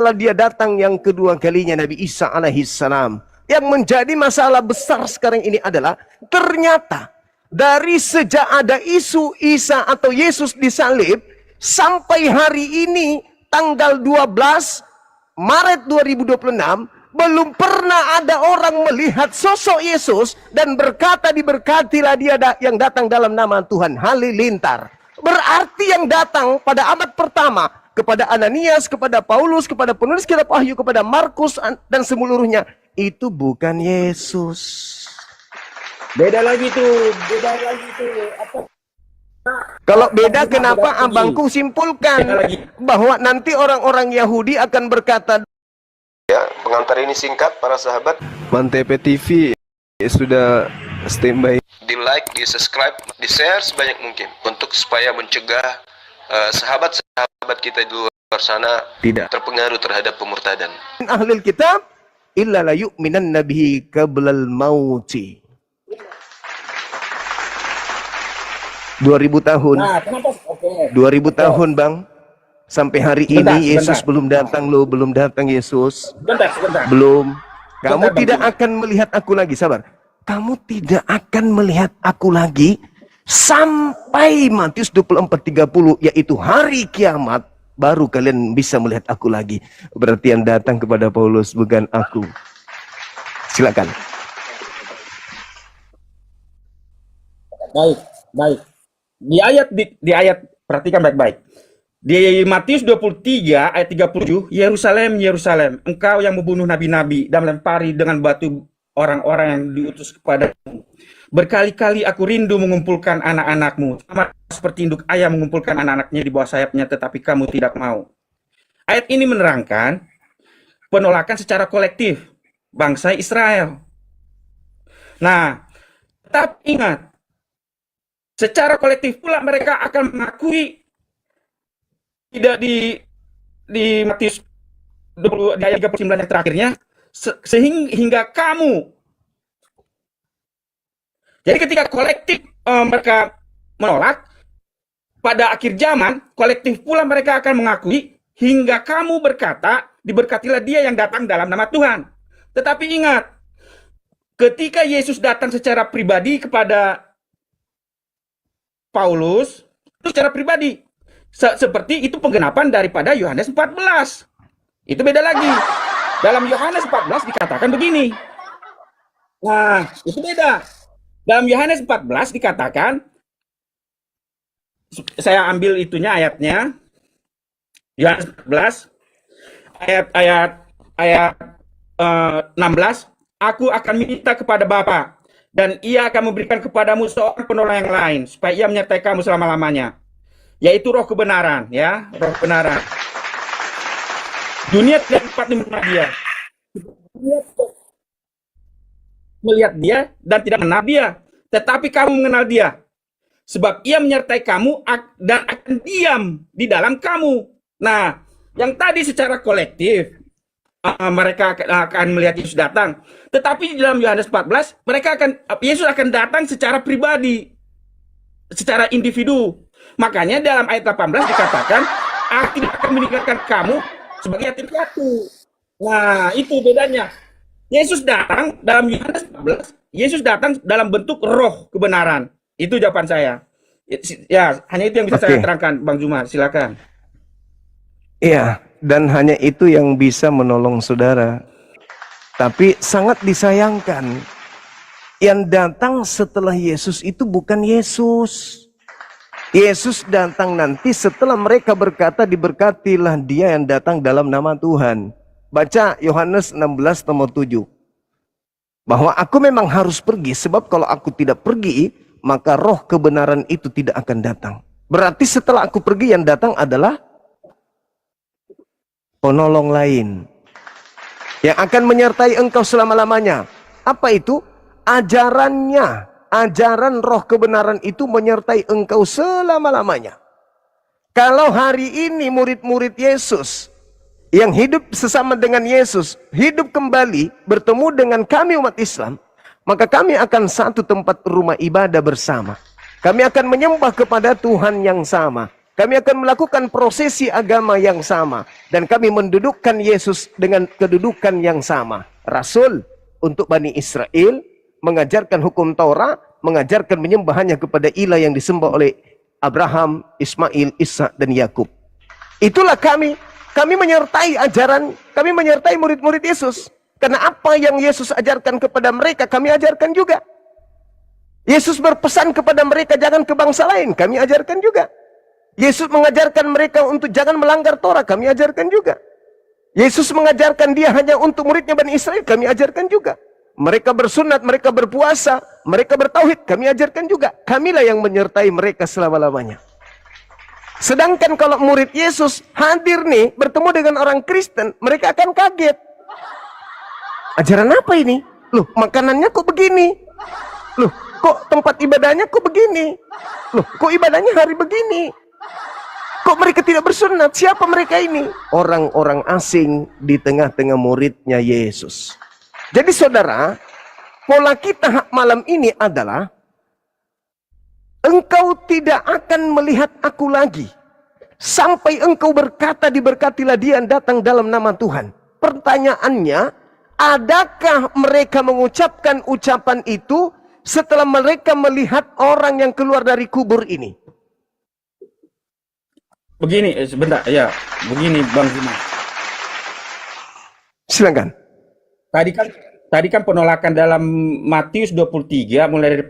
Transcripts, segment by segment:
setelah dia datang yang kedua kalinya, Nabi Isa alaihissalam. Yang menjadi masalah besar sekarang ini adalah ternyata dari sejak ada isu Isa atau Yesus disalib sampai hari ini tanggal 12 Maret 2026 belum pernah ada orang melihat sosok Yesus dan berkata diberkatilah dia yang datang dalam nama Tuhan. Halilintar. Berarti yang datang pada abad pertama kepada Ananias, kepada Paulus, kepada penulis kitab Wahyu, kepada Markus dan seluruhnya itu bukan Yesus. Beda lagi tuh. Apa? Kalau beda, kenapa abangku simpulkan bahwa nanti orang-orang Yahudi akan berkata, ya, pengantar ini singkat para sahabat. Mantep TV sudah standby. Di like, di subscribe, di share sebanyak mungkin untuk supaya mencegah sahabat-sahabat kita di luar sana tidak terpengaruh terhadap pemurtadan. Ahlul kitab illa la yu'minan nabihi qablal mauti. 2000 tahun. Nah, kenapa? Okay. 2000 tahun, Bang. Sampai hari ini Yesus belum datang loh, belum datang Yesus. Sebentar. Belum. Kamu tidak akan melihat aku lagi, sabar. Kamu tidak akan melihat aku lagi sampai Matius 24:30, yaitu hari kiamat, baru kalian bisa melihat aku lagi. Berarti yang datang kepada Paulus bukan aku. Silakan. Baik. Di ayat perhatikan baik-baik. Di Matius 23 ayat 37, Yerusalem, engkau yang membunuh nabi-nabi dan melempari dengan batu orang-orang yang diutus kepadamu. Berkali-kali aku rindu mengumpulkan anak-anakmu, sama seperti induk ayam mengumpulkan anak-anaknya di bawah sayapnya, tetapi kamu tidak mau. Ayat ini menerangkan penolakan secara kolektif bangsa Israel. Nah, tetap ingat, secara kolektif pula mereka akan mengakui, tidak di Matius 20 di ayat 39 yang terakhirnya, sehingga kamu. Jadi ketika kolektif mereka menolak, pada akhir zaman kolektif pula mereka akan mengakui, hingga kamu berkata, diberkatilah dia yang datang dalam nama Tuhan. Tetapi ingat, ketika Yesus datang secara pribadi kepada Paulus, itu secara pribadi. Seperti itu penggenapan daripada Yohanes 14. Itu beda lagi. Dalam Yohanes 14 dikatakan begini. Nah, itu beda. Dalam Yohanes 14 dikatakan, saya ambil itunya ayatnya. Yohanes 14 ayat 16, aku akan minta kepada Bapa dan ia akan memberikan kepadamu seorang penolong yang lain supaya ia menyertai kamu selama-lamanya, yaitu Roh kebenaran, ya, Roh kebenaran. Dunia tidak dapat mengenal dia. Melihat dia dan tidak mengenal dia, tetapi kamu mengenal dia, sebab ia menyertai kamu dan akan diam di dalam kamu. Nah, yang tadi secara kolektif mereka akan melihat Yesus datang, tetapi di dalam Yohanes 14 Yesus akan datang secara pribadi, secara individu. Makanya dalam ayat 18 dikatakan, aku tidak akan meninggalkan kamu sebagai yatim piatu. Nah, itu bedanya. Yesus datang dalam Yohanes 14, Yesus datang dalam bentuk Roh kebenaran. Itu jawaban saya. Ya, hanya itu yang bisa saya terangkan, Bang Zuma. Silakan. Iya, dan hanya itu yang bisa menolong saudara. Tapi sangat disayangkan, yang datang setelah Yesus itu bukan Yesus. Yesus datang nanti setelah mereka berkata, diberkatilah dia yang datang dalam nama Tuhan. Baca Yohanes 16 nomor 7. Bahwa aku memang harus pergi, sebab kalau aku tidak pergi, maka roh kebenaran itu tidak akan datang. Berarti setelah aku pergi, yang datang adalah penolong lain yang akan menyertai engkau selama-lamanya. Apa itu? Ajarannya. Ajaran roh kebenaran itu menyertai engkau selama-lamanya. Kalau hari ini murid-murid Yesus yang hidup sesama dengan Yesus, hidup kembali, bertemu dengan kami umat Islam, maka kami akan satu tempat rumah ibadah bersama. Kami akan menyembah kepada Tuhan yang sama. Kami akan melakukan prosesi agama yang sama. Dan kami mendudukkan Yesus dengan kedudukan yang sama. Rasul untuk Bani Israel, mengajarkan hukum Taurat, mengajarkan menyembah hanya kepada ilah yang disembah oleh Abraham, Ismail, Ishak, dan Yakub. Itulah kami. Kami menyertai ajaran, kami menyertai murid-murid Yesus. Karena apa yang Yesus ajarkan kepada mereka, kami ajarkan juga. Yesus berpesan kepada mereka jangan ke bangsa lain, kami ajarkan juga. Yesus mengajarkan mereka untuk jangan melanggar Torah, kami ajarkan juga. Yesus mengajarkan dia hanya untuk muridnya Bani Israel, kami ajarkan juga. Mereka bersunat, mereka berpuasa, mereka bertauhid, kami ajarkan juga. Kamilah yang menyertai mereka selama-lamanya. Sedangkan kalau murid Yesus hadir nih, bertemu dengan orang Kristen, mereka akan kaget. Ajaran apa ini? Loh, makanannya kok begini? Loh, kok tempat ibadahnya kok begini? Loh, kok ibadahnya hari begini? Kok mereka tidak bersunat? Siapa mereka ini? Orang-orang asing di tengah-tengah muridnya Yesus. Jadi saudara, pola kita malam ini adalah engkau tidak akan melihat aku lagi sampai engkau berkata diberkatilah dia yang datang dalam nama Tuhan. Pertanyaannya, adakah mereka mengucapkan ucapan itu setelah mereka melihat orang yang keluar dari kubur ini? Begini, sebentar, ya, begini Bang Zuma. Silakan. Tadi kan penolakan dalam Matius 23 mulai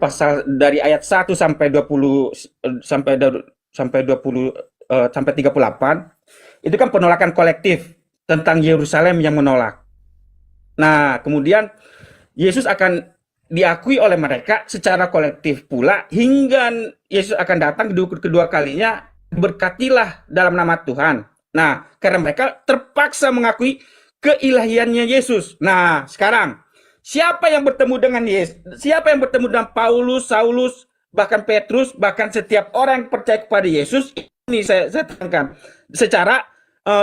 dari ayat 1 sampai 20 sampai 38 itu kan penolakan kolektif tentang Yerusalem yang menolak. Nah, kemudian Yesus akan diakui oleh mereka secara kolektif pula hingga Yesus akan datang kedua kalinya, berkatilah dalam nama Tuhan. Nah, karena mereka terpaksa mengakui keilahiannya Yesus. Nah, sekarang siapa yang bertemu dengan Yesus? Siapa yang bertemu dengan Paulus, Saulus, bahkan Petrus, bahkan setiap orang yang percaya kepada Yesus? Ini saya terangkan secara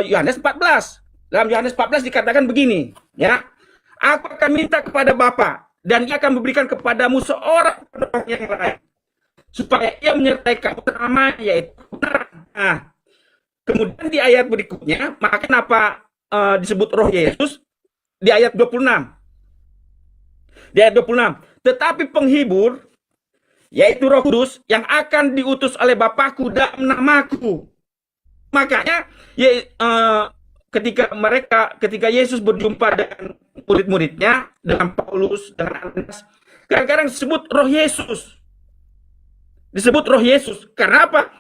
Yohanes 14. Dalam Yohanes 14 dikatakan begini, ya. Aku akan minta kepada Bapa dan Ia akan memberikan kepadamu seorang penolong yang lain, supaya ia menyertai kamu selamanya, yaitu kebenaran. Nah, kemudian di ayat berikutnya, maka kenapa disebut roh Yesus? Di ayat 26. Di ayat 26. Tetapi penghibur, yaitu Roh Kudus, yang akan diutus oleh Bapakku dalam namaku. Makanya, ketika Yesus berjumpa dengan murid-muridnya, dengan Paulus, dengan Ananias, kadang-kadang disebut roh Yesus. Disebut roh Yesus. Karena apa?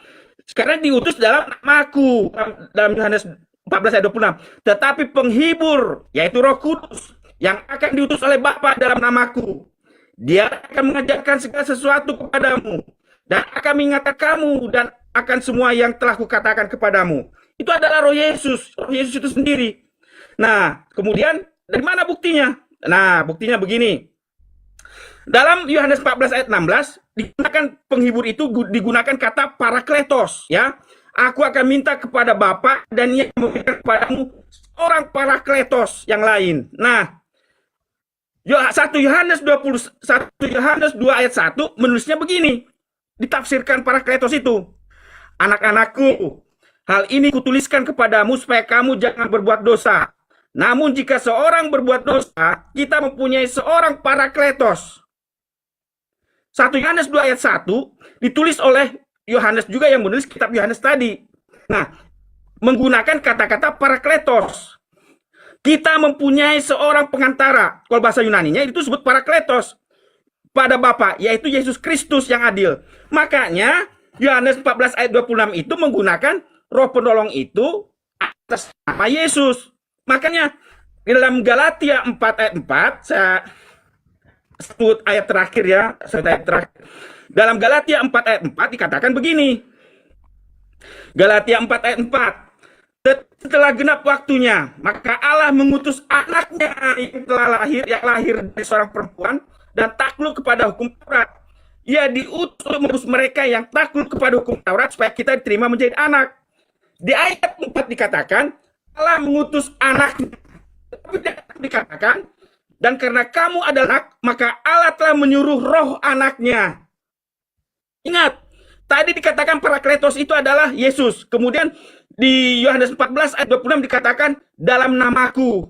Karena diutus dalam namaku. Dalam Yohanes 14 ayat 26. Tetapi penghibur, yaitu Roh Kudus, yang akan diutus oleh Bapa dalam namaku, Dia akan mengajarkan segala sesuatu kepadamu dan akan mengingatkan kamu dan akan semua yang telah kukatakan kepadamu. Itu adalah roh Yesus itu sendiri. Nah, kemudian dari mana buktinya? Nah, buktinya begini. Dalam Yohanes 14 ayat 16 digunakan penghibur itu, digunakan kata parakletos, ya. Aku akan minta kepada Bapa dan Ia akan memberikan kepadamu orang parakletos yang lain. Nah, 1 Yohanes 2 ayat 1 menulisnya begini. Ditafsirkan parakletos itu. Anak-anakku, hal ini kutuliskan kepadamu supaya kamu jangan berbuat dosa. Namun jika seorang berbuat dosa, kita mempunyai seorang parakletos. 1 Yohanes 2 ayat 1 ditulis oleh Yohanes juga yang menulis kitab Yohanes tadi. Nah, menggunakan kata-kata parakletos. Kita mempunyai seorang pengantara. Kalau bahasa Yunaninya itu disebut parakletos. Pada Bapa, yaitu Yesus Kristus yang adil. Makanya Yohanes 14 ayat 26 itu menggunakan roh penolong itu atas nama Yesus. Makanya di dalam Galatia 4 ayat 4, saya sebut ayat terakhir ya, dalam Galatia 4 ayat 4 dikatakan begini. Galatia 4 ayat 4. Setelah genap waktunya, maka Allah mengutus anaknya yang lahir dari seorang perempuan dan takluk kepada hukum Taurat. Ia diutus untuk menebus mereka yang takluk kepada hukum Taurat supaya kita diterima menjadi anak. Di ayat 4 dikatakan Allah mengutus anaknya. Tapi dikatakan, dan karena kamu adalah anak, maka Allah telah menyuruh roh anaknya. Ingat, Tadi dikatakan Parakletos itu adalah Yesus. Kemudian di Yohanes 14 ayat 26 dikatakan dalam namaku.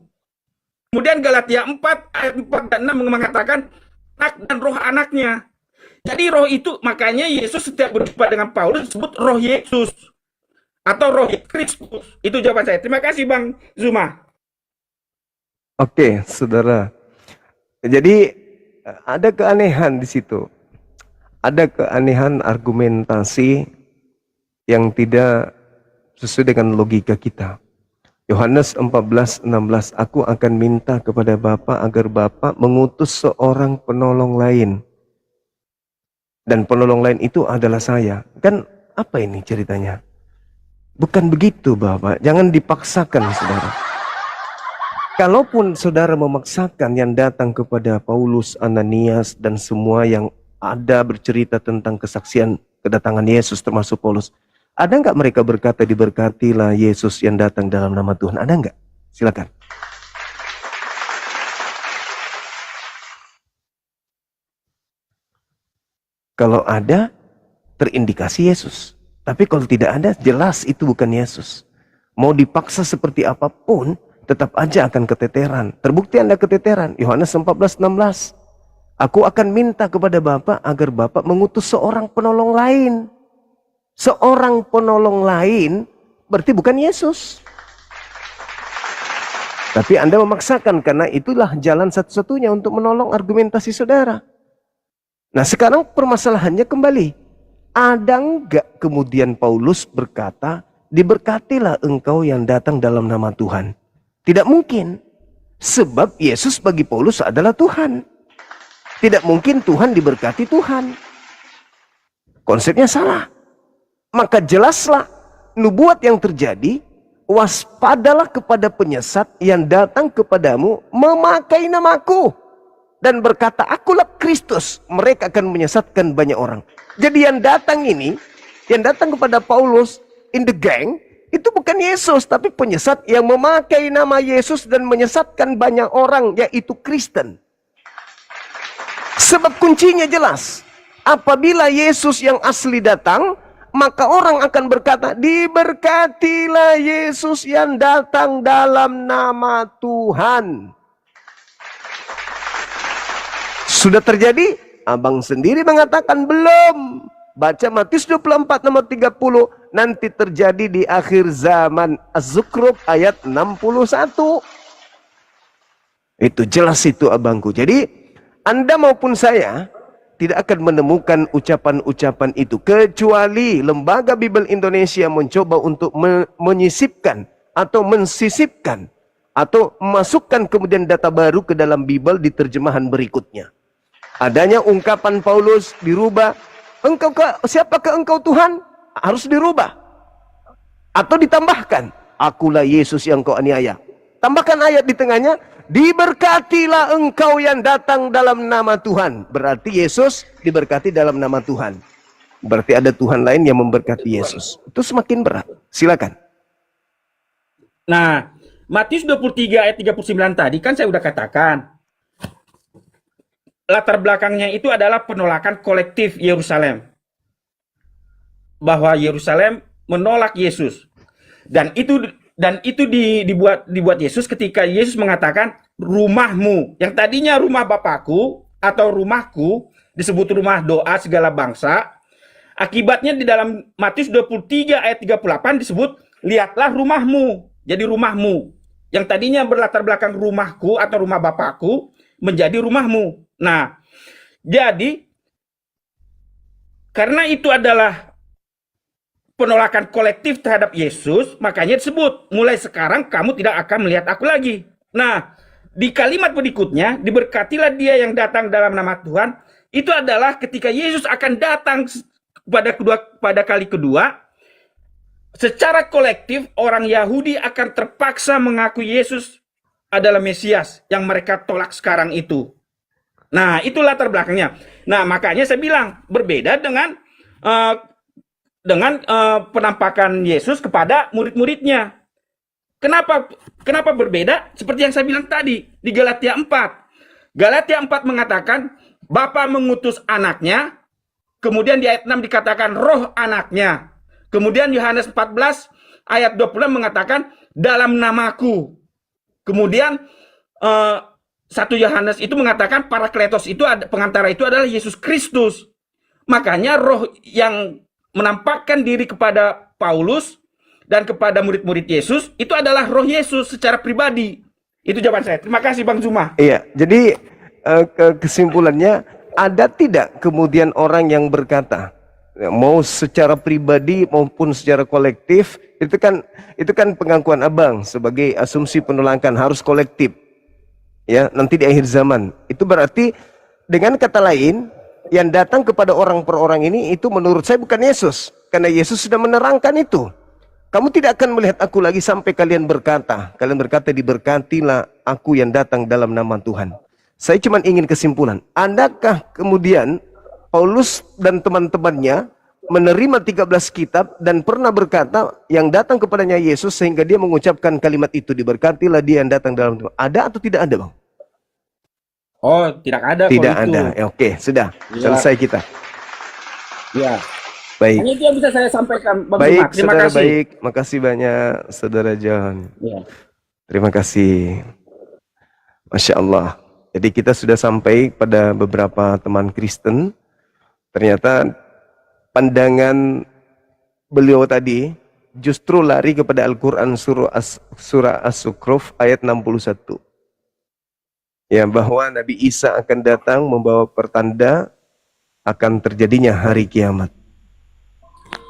Kemudian Galatia 4 ayat 4 dan 6 mengatakan anak dan roh anaknya. Jadi roh itu, makanya Yesus setiap berjumpa dengan Paulus disebut roh Yesus atau roh Kristus. Itu jawaban saya. Terima kasih Bang Zuma. Oke, saudara. Jadi ada keanehan di situ. Ada keanehan argumentasi yang tidak sesuai dengan logika kita. Yohanes 14:16, aku akan minta kepada Bapa agar Bapa mengutus seorang penolong lain. Dan penolong lain itu adalah saya. Kan apa ini ceritanya? Bukan begitu Bapak, jangan dipaksakan saudara. Kalaupun saudara memaksakan yang datang kepada Paulus, Ananias, dan semua yang ada bercerita tentang kesaksian kedatangan Yesus termasuk Paulus. Ada nggak mereka berkata diberkatilah Yesus yang datang dalam nama Tuhan? Ada nggak? Silakan. Kalau ada, terindikasi Yesus. Tapi kalau tidak ada, jelas itu bukan Yesus. Mau dipaksa seperti apapun, tetap aja akan keteteran. Terbukti Anda keteteran. Yohanes 14:16. Aku akan minta kepada Bapa agar Bapa mengutus seorang penolong lain. Seorang penolong lain berarti bukan Yesus. Tapi Anda memaksakan karena itulah jalan satu-satunya untuk menolong argumentasi saudara. Nah sekarang permasalahannya kembali. Ada enggak kemudian Paulus berkata, diberkatilah engkau yang datang dalam nama Tuhan? Tidak mungkin. Sebab Yesus bagi Paulus adalah Tuhan. Tidak mungkin Tuhan diberkati Tuhan. Konsepnya salah. Maka jelaslah nubuat yang terjadi, waspadalah kepada penyesat yang datang kepadamu memakai namaku dan berkata akulah Kristus, mereka akan menyesatkan banyak orang. Jadi yang datang ini, yang datang kepada Paulus in the gang, itu bukan Yesus, tapi penyesat yang memakai nama Yesus dan menyesatkan banyak orang, yaitu Kristen. Sebab kuncinya jelas, apabila Yesus yang asli datang, maka orang akan berkata, diberkatilah Yesus yang datang dalam nama Tuhan. Sudah terjadi? Abang sendiri mengatakan belum. Baca Matius 24 nomor 30, nanti terjadi di akhir zaman. Az-Zukhruf ayat 61. Itu jelas itu abangku. Jadi Anda maupun saya tidak akan menemukan ucapan-ucapan itu kecuali Lembaga Bible Indonesia mencoba untuk menyisipkan atau mensisipkan atau memasukkan kemudian data baru ke dalam Bible di terjemahan berikutnya. Adanya ungkapan Paulus dirubah, siapakah engkau Tuhan? Harus dirubah. Atau ditambahkan, akulah Yesus yang kau aniaya. Tambahkan ayat di tengahnya, diberkatilah engkau yang datang dalam nama Tuhan. Berarti Yesus diberkati dalam nama Tuhan. Berarti ada Tuhan lain yang memberkati Yesus. Itu semakin berat. Silakan. Nah, Matius 23 ayat 39 tadi kan saya udah katakan. Latar belakangnya itu adalah penolakan kolektif Yerusalem. Bahwa Yerusalem menolak Yesus. Dan itu dibuat Yesus ketika Yesus mengatakan rumahmu, yang tadinya rumah Bapakku atau rumahku disebut rumah doa segala bangsa. Akibatnya di dalam Matius 23 ayat 38 disebut lihatlah rumahmu. Jadi rumahmu yang tadinya berlatar belakang rumahku atau rumah Bapakku menjadi rumahmu. Nah, jadi karena itu adalah penolakan kolektif terhadap Yesus, makanya disebut, mulai sekarang kamu tidak akan melihat aku lagi. Nah, di kalimat berikutnya, diberkatilah dia yang datang dalam nama Tuhan, itu adalah ketika Yesus akan datang pada kali kedua, secara kolektif orang Yahudi akan terpaksa mengakui Yesus adalah Mesias yang mereka tolak sekarang itu. Nah, itu latar belakangnya. Nah, makanya saya bilang, berbeda dengan penampakan Yesus kepada murid-muridnya. Kenapa berbeda? Seperti yang saya bilang tadi di Galatia 4. Galatia 4 mengatakan Bapa mengutus anaknya Kemudian di ayat 6 dikatakan roh anaknya. Kemudian Yohanes 14 ayat 20 mengatakan dalam namaku. Kemudian 1 Yohanes itu mengatakan Parakletos itu pengantara itu adalah Yesus Kristus. Makanya roh yang menampakkan diri kepada Paulus dan kepada murid-murid Yesus itu adalah roh Yesus secara pribadi. Itu jawaban saya. Terima kasih Bang Zuma. Iya, jadi kesimpulannya ada tidak kemudian orang yang berkata, mau secara pribadi maupun secara kolektif, itu kan pengakuan abang sebagai asumsi penolakan harus kolektif. Ya, nanti di akhir zaman. Itu berarti dengan kata lain, yang datang kepada orang per orang ini itu menurut saya bukan Yesus, karena Yesus sudah menerangkan itu. Kamu tidak akan melihat aku lagi sampai kalian berkata diberkatilah aku yang datang dalam nama Tuhan. Saya cuma ingin kesimpulan. Adakah kemudian Paulus dan teman-temannya menerima 13 kitab dan pernah berkata yang datang kepadanya Yesus sehingga dia mengucapkan kalimat itu, diberkatilah dia yang datang dalam Tuhan. Ada atau tidak ada, Bang? Oh, tidak ada. Tidak kalau ada. itu. Ya, oke, sudah. Ya. Selesai kita. Ya. Baik. Hanya itu yang bisa saya sampaikan, Bang Baik, Zuma. Terima saudara kasih. baik. Makasih banyak, Saudara John. Ya. Terima kasih. Masya Allah. Jadi kita sudah sampai pada beberapa teman Kristen. Ternyata pandangan beliau tadi justru lari kepada Al-Quran surah As-Sukruf ayat 61. Ya, bahwa Nabi Isa akan datang membawa pertanda akan terjadinya hari kiamat.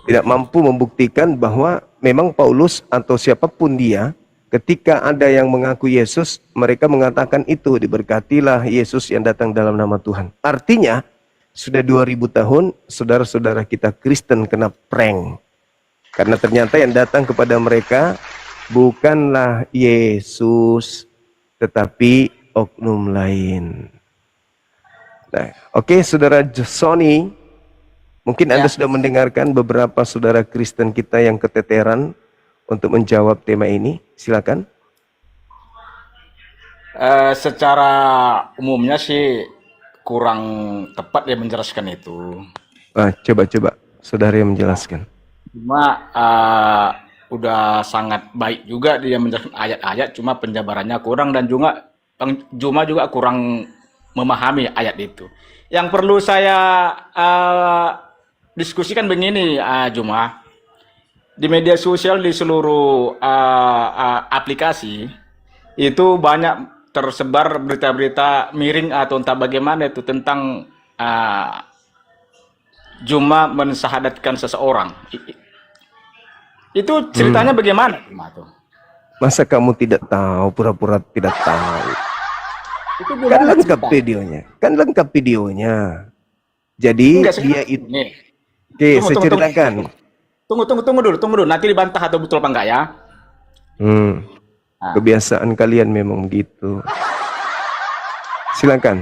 Tidak mampu membuktikan bahwa memang Paulus atau siapapun dia, ketika ada yang mengaku Yesus, mereka mengatakan itu, diberkatilah Yesus yang datang dalam nama Tuhan. Artinya, sudah 2000 tahun, saudara-saudara kita Kristen kena prank. Karena ternyata yang datang kepada mereka bukanlah Yesus, tetapi oknum lain. Nah, oke, Saudara Sony, mungkin Anda sudah mendengarkan beberapa saudara Kristen kita yang keteteran untuk menjawab tema ini. Silakan. Secara umumnya sih kurang tepat dia menjelaskan itu. Coba saudara yang menjelaskan. Cuma udah sangat baik juga dia menjelaskan ayat-ayat, cuma penjabarannya kurang dan juga Bang Juma juga kurang memahami ayat itu. Yang perlu saya diskusikan begini, Juma. Di media sosial di seluruh aplikasi itu banyak tersebar berita-berita miring atau entah bagaimana itu tentang Juma mensahadatkan seseorang. Itu ceritanya bagaimana, Juma tuh? Masa kamu tidak tahu, pura-pura tidak tahu? Itu Kan lengkap videonya. Kan lengkap videonya. Jadi Enggak, dia itu. nih. Oke, Tunggu, saya tunggu, ceritakan. Tunggu dulu. Nanti dibantah atau betul apa enggak ya? Nah. Kebiasaan kalian memang gitu. Silakan.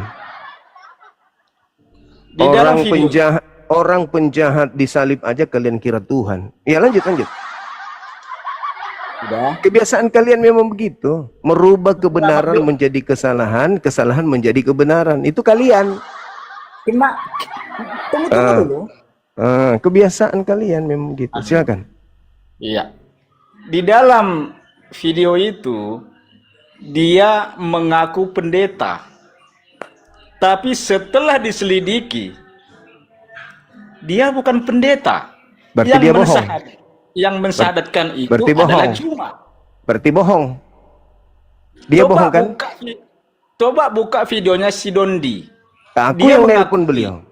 Di dalam video, Orang penjahat disalib aja kalian kira Tuhan. Ya, lanjut. udah. Kebiasaan kalian memang begitu. Merubah kebenaran menjadi kesalahan, kesalahan menjadi kebenaran. Itu kalian. Tunggu dulu. Kebiasaan kalian memang begitu. Silakan. Iya. Di dalam video itu dia mengaku pendeta. Tapi setelah diselidiki dia bukan pendeta. Berarti dia bohong. Yang mensahadatkan itu berarti adalah bohong. Juma. Berarti bohong. Dia bohong kan? Coba buka videonya si Dondi. Aku Dia yang mengakui. nelpon beliau.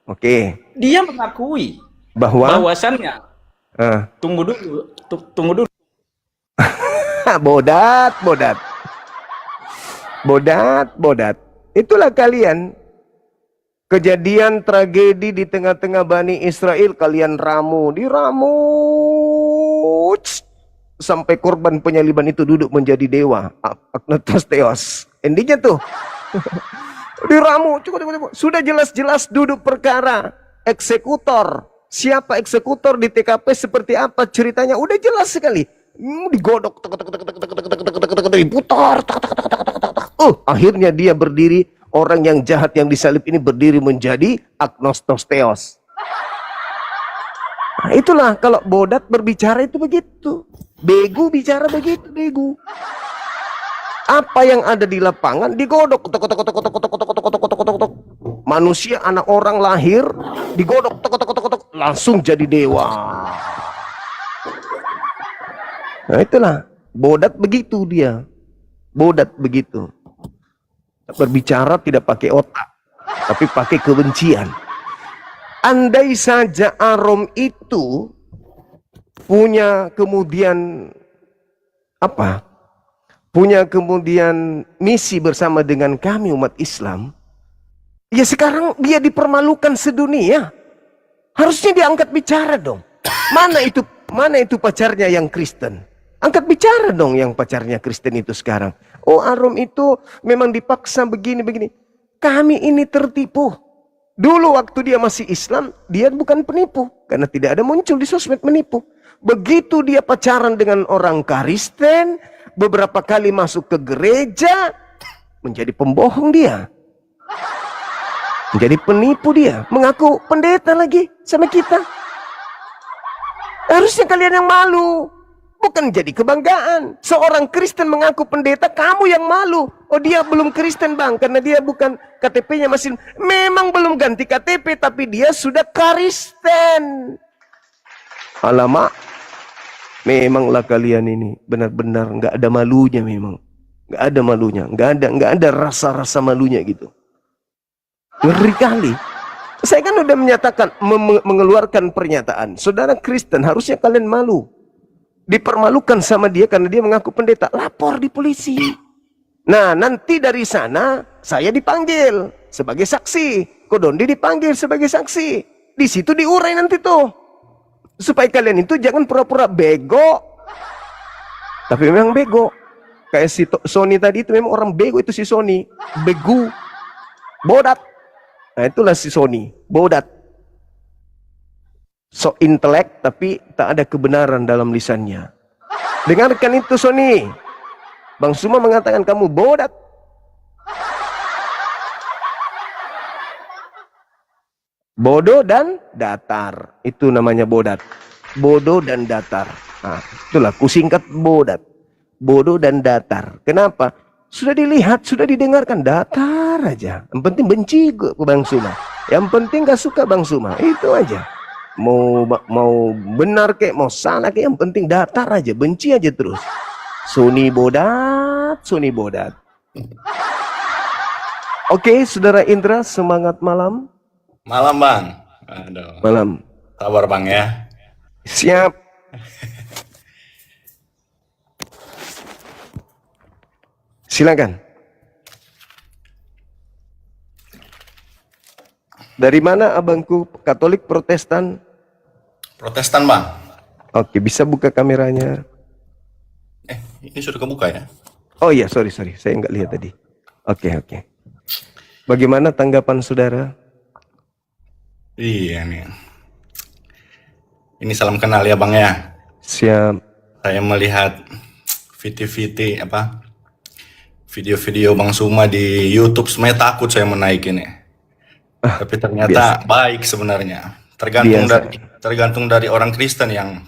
Oke. Dia mengakui Bahwasannya. tunggu dulu. Bodat. Itulah kalian. Kejadian tragedi di tengah-tengah Bani Israel, kalian diramu sampai korban penyaliban itu duduk menjadi dewa, Agnetos Theos. Endingnya tuh diramu, cukup. Sudah jelas-jelas duduk perkara, eksekutor. Siapa eksekutor di TKP, seperti apa ceritanya, udah jelas sekali. Digodok, diputar, akhirnya dia berdiri. Orang yang jahat yang disalib ini berdiri menjadi Agnostos Theos. Nah, itulah kalau bodat berbicara itu begitu. Begu bicara begitu, begu. Apa yang ada di lapangan digodok, tok, tok, tok, tok, tok, tok, tok, tok, tok, tok, tok, tok. Manusia, anak orang lahir digodok, tok, tok, tok, tok, tok, langsung jadi dewa. Nah itulah bodat begitu dia. Bodat begitu. Berbicara tidak pakai otak, tapi pakai kebencian. Andai saja Arom itu punya kemudian apa? Punya kemudian misi bersama dengan kami umat Islam, ya sekarang dia dipermalukan sedunia. Harusnya diangkat bicara dong. Mana itu pacarnya yang Kristen? Angkat bicara dong yang pacarnya Kristen itu sekarang. Oh, Arom itu memang dipaksa begini-begini. Kami ini tertipu. Dulu waktu dia masih Islam, dia bukan penipu. Karena tidak ada muncul di sosmed menipu. Begitu dia pacaran dengan orang Kristen, beberapa kali masuk ke gereja, menjadi pembohong dia. Menjadi penipu dia. Mengaku pendeta lagi sama kita. Harusnya kalian yang malu. Bukan jadi kebanggaan. Seorang Kristen mengaku pendeta, kamu yang malu. Oh, dia belum Kristen, Bang, karena dia bukan, KTP-nya masih, memang belum ganti KTP, tapi dia sudah Kristen. Alamak, memanglah kalian ini benar-benar nggak ada malunya, memang nggak ada malunya, nggak ada rasa-rasa malunya gitu. Ngeri kali. Saya kan udah menyatakan, mengeluarkan pernyataan, saudara Kristen harusnya kalian malu. Dipermalukan sama dia karena dia mengaku pendeta. Lapor di polisi. Nah, nanti dari sana saya dipanggil sebagai saksi. Kodondi dipanggil sebagai saksi. Di situ diurai nanti tuh. Supaya kalian itu jangan pura-pura bego. Tapi memang bego. Kayak si Sony tadi itu memang orang bego itu si Sony. Begu. Bodat. Nah, itulah si Sony. Bodat. So intelek tapi tak ada kebenaran dalam lisannya. Dengarkan itu Sony. Bang Suma mengatakan kamu bodat. Bodoh dan datar. Itu namanya bodat. Bodoh dan datar. Nah, itulah kusingkat bodat. Bodoh dan datar. Kenapa? Sudah dilihat, sudah didengarkan. Datar aja. Yang penting benci ke Bang Suma. Yang penting gak suka Bang Suma. Itu aja. Mau benar kek, mau salah kek, yang penting datar aja, benci aja terus. Sony bodat, Sony bodat. Oke, saudara Indra, semangat malam. Malam Bang. Aduh. Malam. Sabar Bang ya. Siap. Silakan. Dari mana abangku? Katolik, Protestan? Protestan Bang. Oke, bisa buka kameranya. Ini sudah kebuka ya? Oh iya, sorry. Saya nggak lihat tadi. Oke. Bagaimana tanggapan saudara? Iya nih. Ini salam kenal ya Bang ya. Siap. Saya melihat video-video Bang Suma di YouTube, sebenarnya takut saya menaikin ya. Tapi ternyata baik sebenarnya. Tergantung dari orang Kristen yang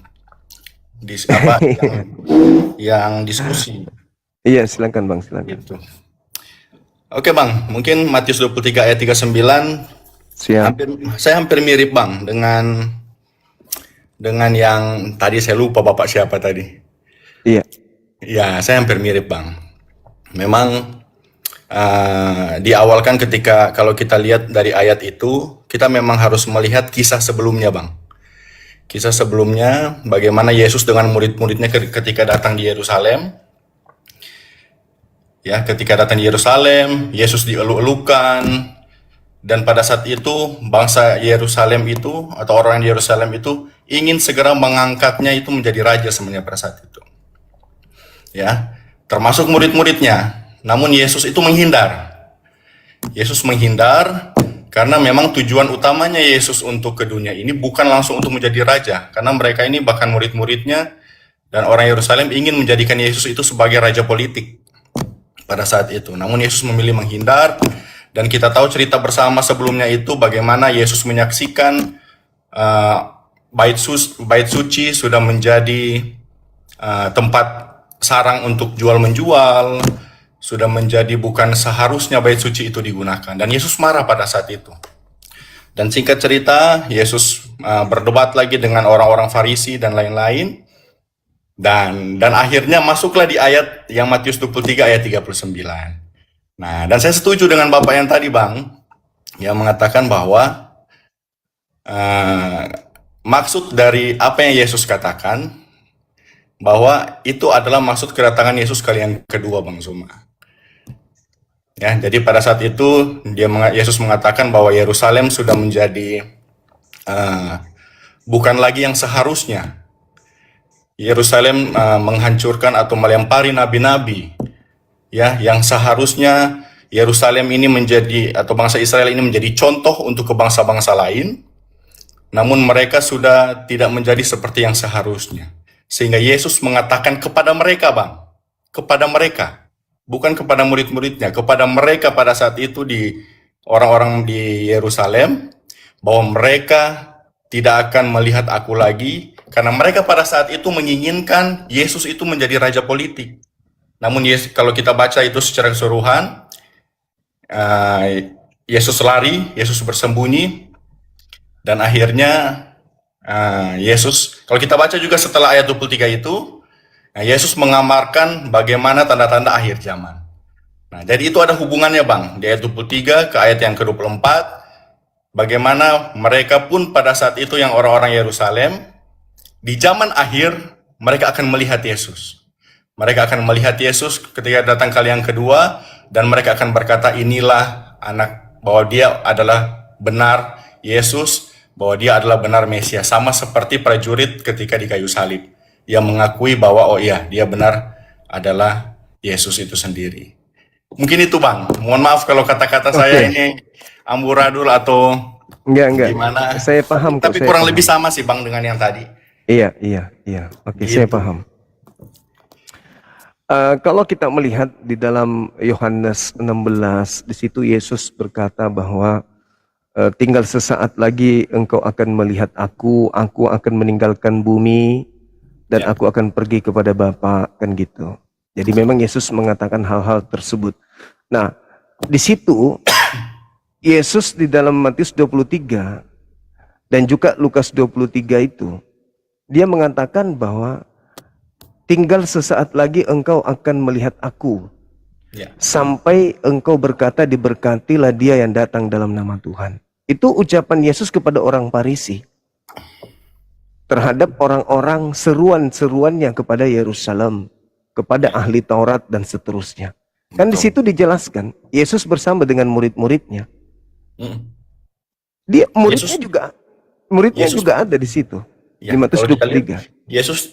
yang diskusi. Iya, silakan Bang, silakan. Gitu. Oke Bang, mungkin Matius 23 ayat 39. Siap. Saya hampir mirip Bang dengan yang tadi saya lupa Bapak siapa tadi. Iya. Ya, saya hampir mirip Bang. Memang diawalkan ketika kalau kita lihat dari ayat itu, kita memang harus melihat kisah sebelumnya Bang. Kisah sebelumnya bagaimana Yesus dengan murid-muridnya ketika datang di Yerusalem. Ya, ketika datang di Yerusalem, Yesus dieluk-elukan, dan pada saat itu bangsa Yerusalem itu atau orang di Yerusalem itu ingin segera mengangkatnya itu menjadi raja sebenarnya pada saat itu. Ya, termasuk murid-muridnya. Namun Yesus itu menghindar. Yesus menghindar karena memang tujuan utamanya Yesus untuk ke dunia ini bukan langsung untuk menjadi raja, karena mereka ini bahkan murid-muridnya dan orang Yerusalem ingin menjadikan Yesus itu sebagai raja politik pada saat itu. Namun Yesus memilih menghindar, dan kita tahu cerita bersama sebelumnya itu bagaimana Yesus menyaksikan bait suci sudah menjadi tempat sarang untuk jual menjual, sudah menjadi bukan seharusnya bait suci itu digunakan. Dan Yesus marah pada saat itu. Dan singkat cerita, Yesus berdebat lagi dengan orang-orang Farisi dan lain-lain. Dan akhirnya masuklah di ayat yang Matius 23 ayat 39. Nah, dan saya setuju dengan Bapak yang tadi, Bang, yang mengatakan bahwa maksud dari apa yang Yesus katakan, bahwa itu adalah maksud kedatangan Yesus kali yang kedua, Bang Zuma. Ya, jadi pada saat itu Yesus mengatakan bahwa Yerusalem sudah menjadi bukan lagi yang seharusnya. Yerusalem menghancurkan atau melempari nabi-nabi, ya, yang seharusnya Yerusalem ini menjadi, atau bangsa Israel ini menjadi contoh untuk ke bangsa-bangsa lain, namun mereka sudah tidak menjadi seperti yang seharusnya. Sehingga Yesus mengatakan kepada mereka, Bang, kepada mereka, bukan kepada murid-muridnya, kepada mereka pada saat itu di orang-orang di Yerusalem, bahwa mereka tidak akan melihat aku lagi, karena mereka pada saat itu menginginkan Yesus itu menjadi raja politik. Namun kalau kita baca itu secara keseluruhan, Yesus lari, Yesus bersembunyi, dan akhirnya Yesus, kalau kita baca juga setelah ayat 23 itu, Yesus mengamarkan bagaimana tanda-tanda akhir zaman. Nah, jadi itu ada hubungannya, Bang, di ayat 23 ke ayat yang ke-24, bagaimana mereka pun pada saat itu yang orang-orang Yerusalem, di zaman akhir, mereka akan melihat Yesus. Mereka akan melihat Yesus ketika datang kali yang kedua, dan mereka akan berkata, inilah anak, bahwa dia adalah benar Yesus, bahwa dia adalah benar Mesias. Sama seperti prajurit ketika di kayu salib, yang mengakui bahwa, oh iya, dia benar adalah Yesus itu sendiri. Mungkin itu, Bang. Mohon maaf kalau kata-kata saya ini amburadul atau Enggak. gimana. Saya paham kok. Tapi Saya kurang paham. lebih sama sih, Bang, dengan yang tadi. Iya. Oke, Gitu. saya paham. Kalau kita melihat di dalam Yohanes 16, di situ Yesus berkata bahwa tinggal sesaat lagi engkau akan melihat aku akan meninggalkan bumi, dan aku akan pergi kepada Bapa, kan gitu. Jadi memang Yesus mengatakan hal-hal tersebut. Nah, di situ Yesus di dalam Matius 23 dan juga Lukas 23 itu, dia mengatakan bahwa tinggal sesaat lagi engkau akan melihat aku, Ya. sampai engkau berkata diberkatilah dia yang datang dalam nama Tuhan. Itu ucapan Yesus kepada orang Farisi, terhadap orang-orang seruan-seruannya kepada Yerusalem, kepada ahli Taurat dan seterusnya. Kan di situ dijelaskan Yesus bersama dengan murid-muridnya. Dia muridnya Yesus- juga ada di situ. Ya, Di Matius kalau kita lihat, 23. Yesus,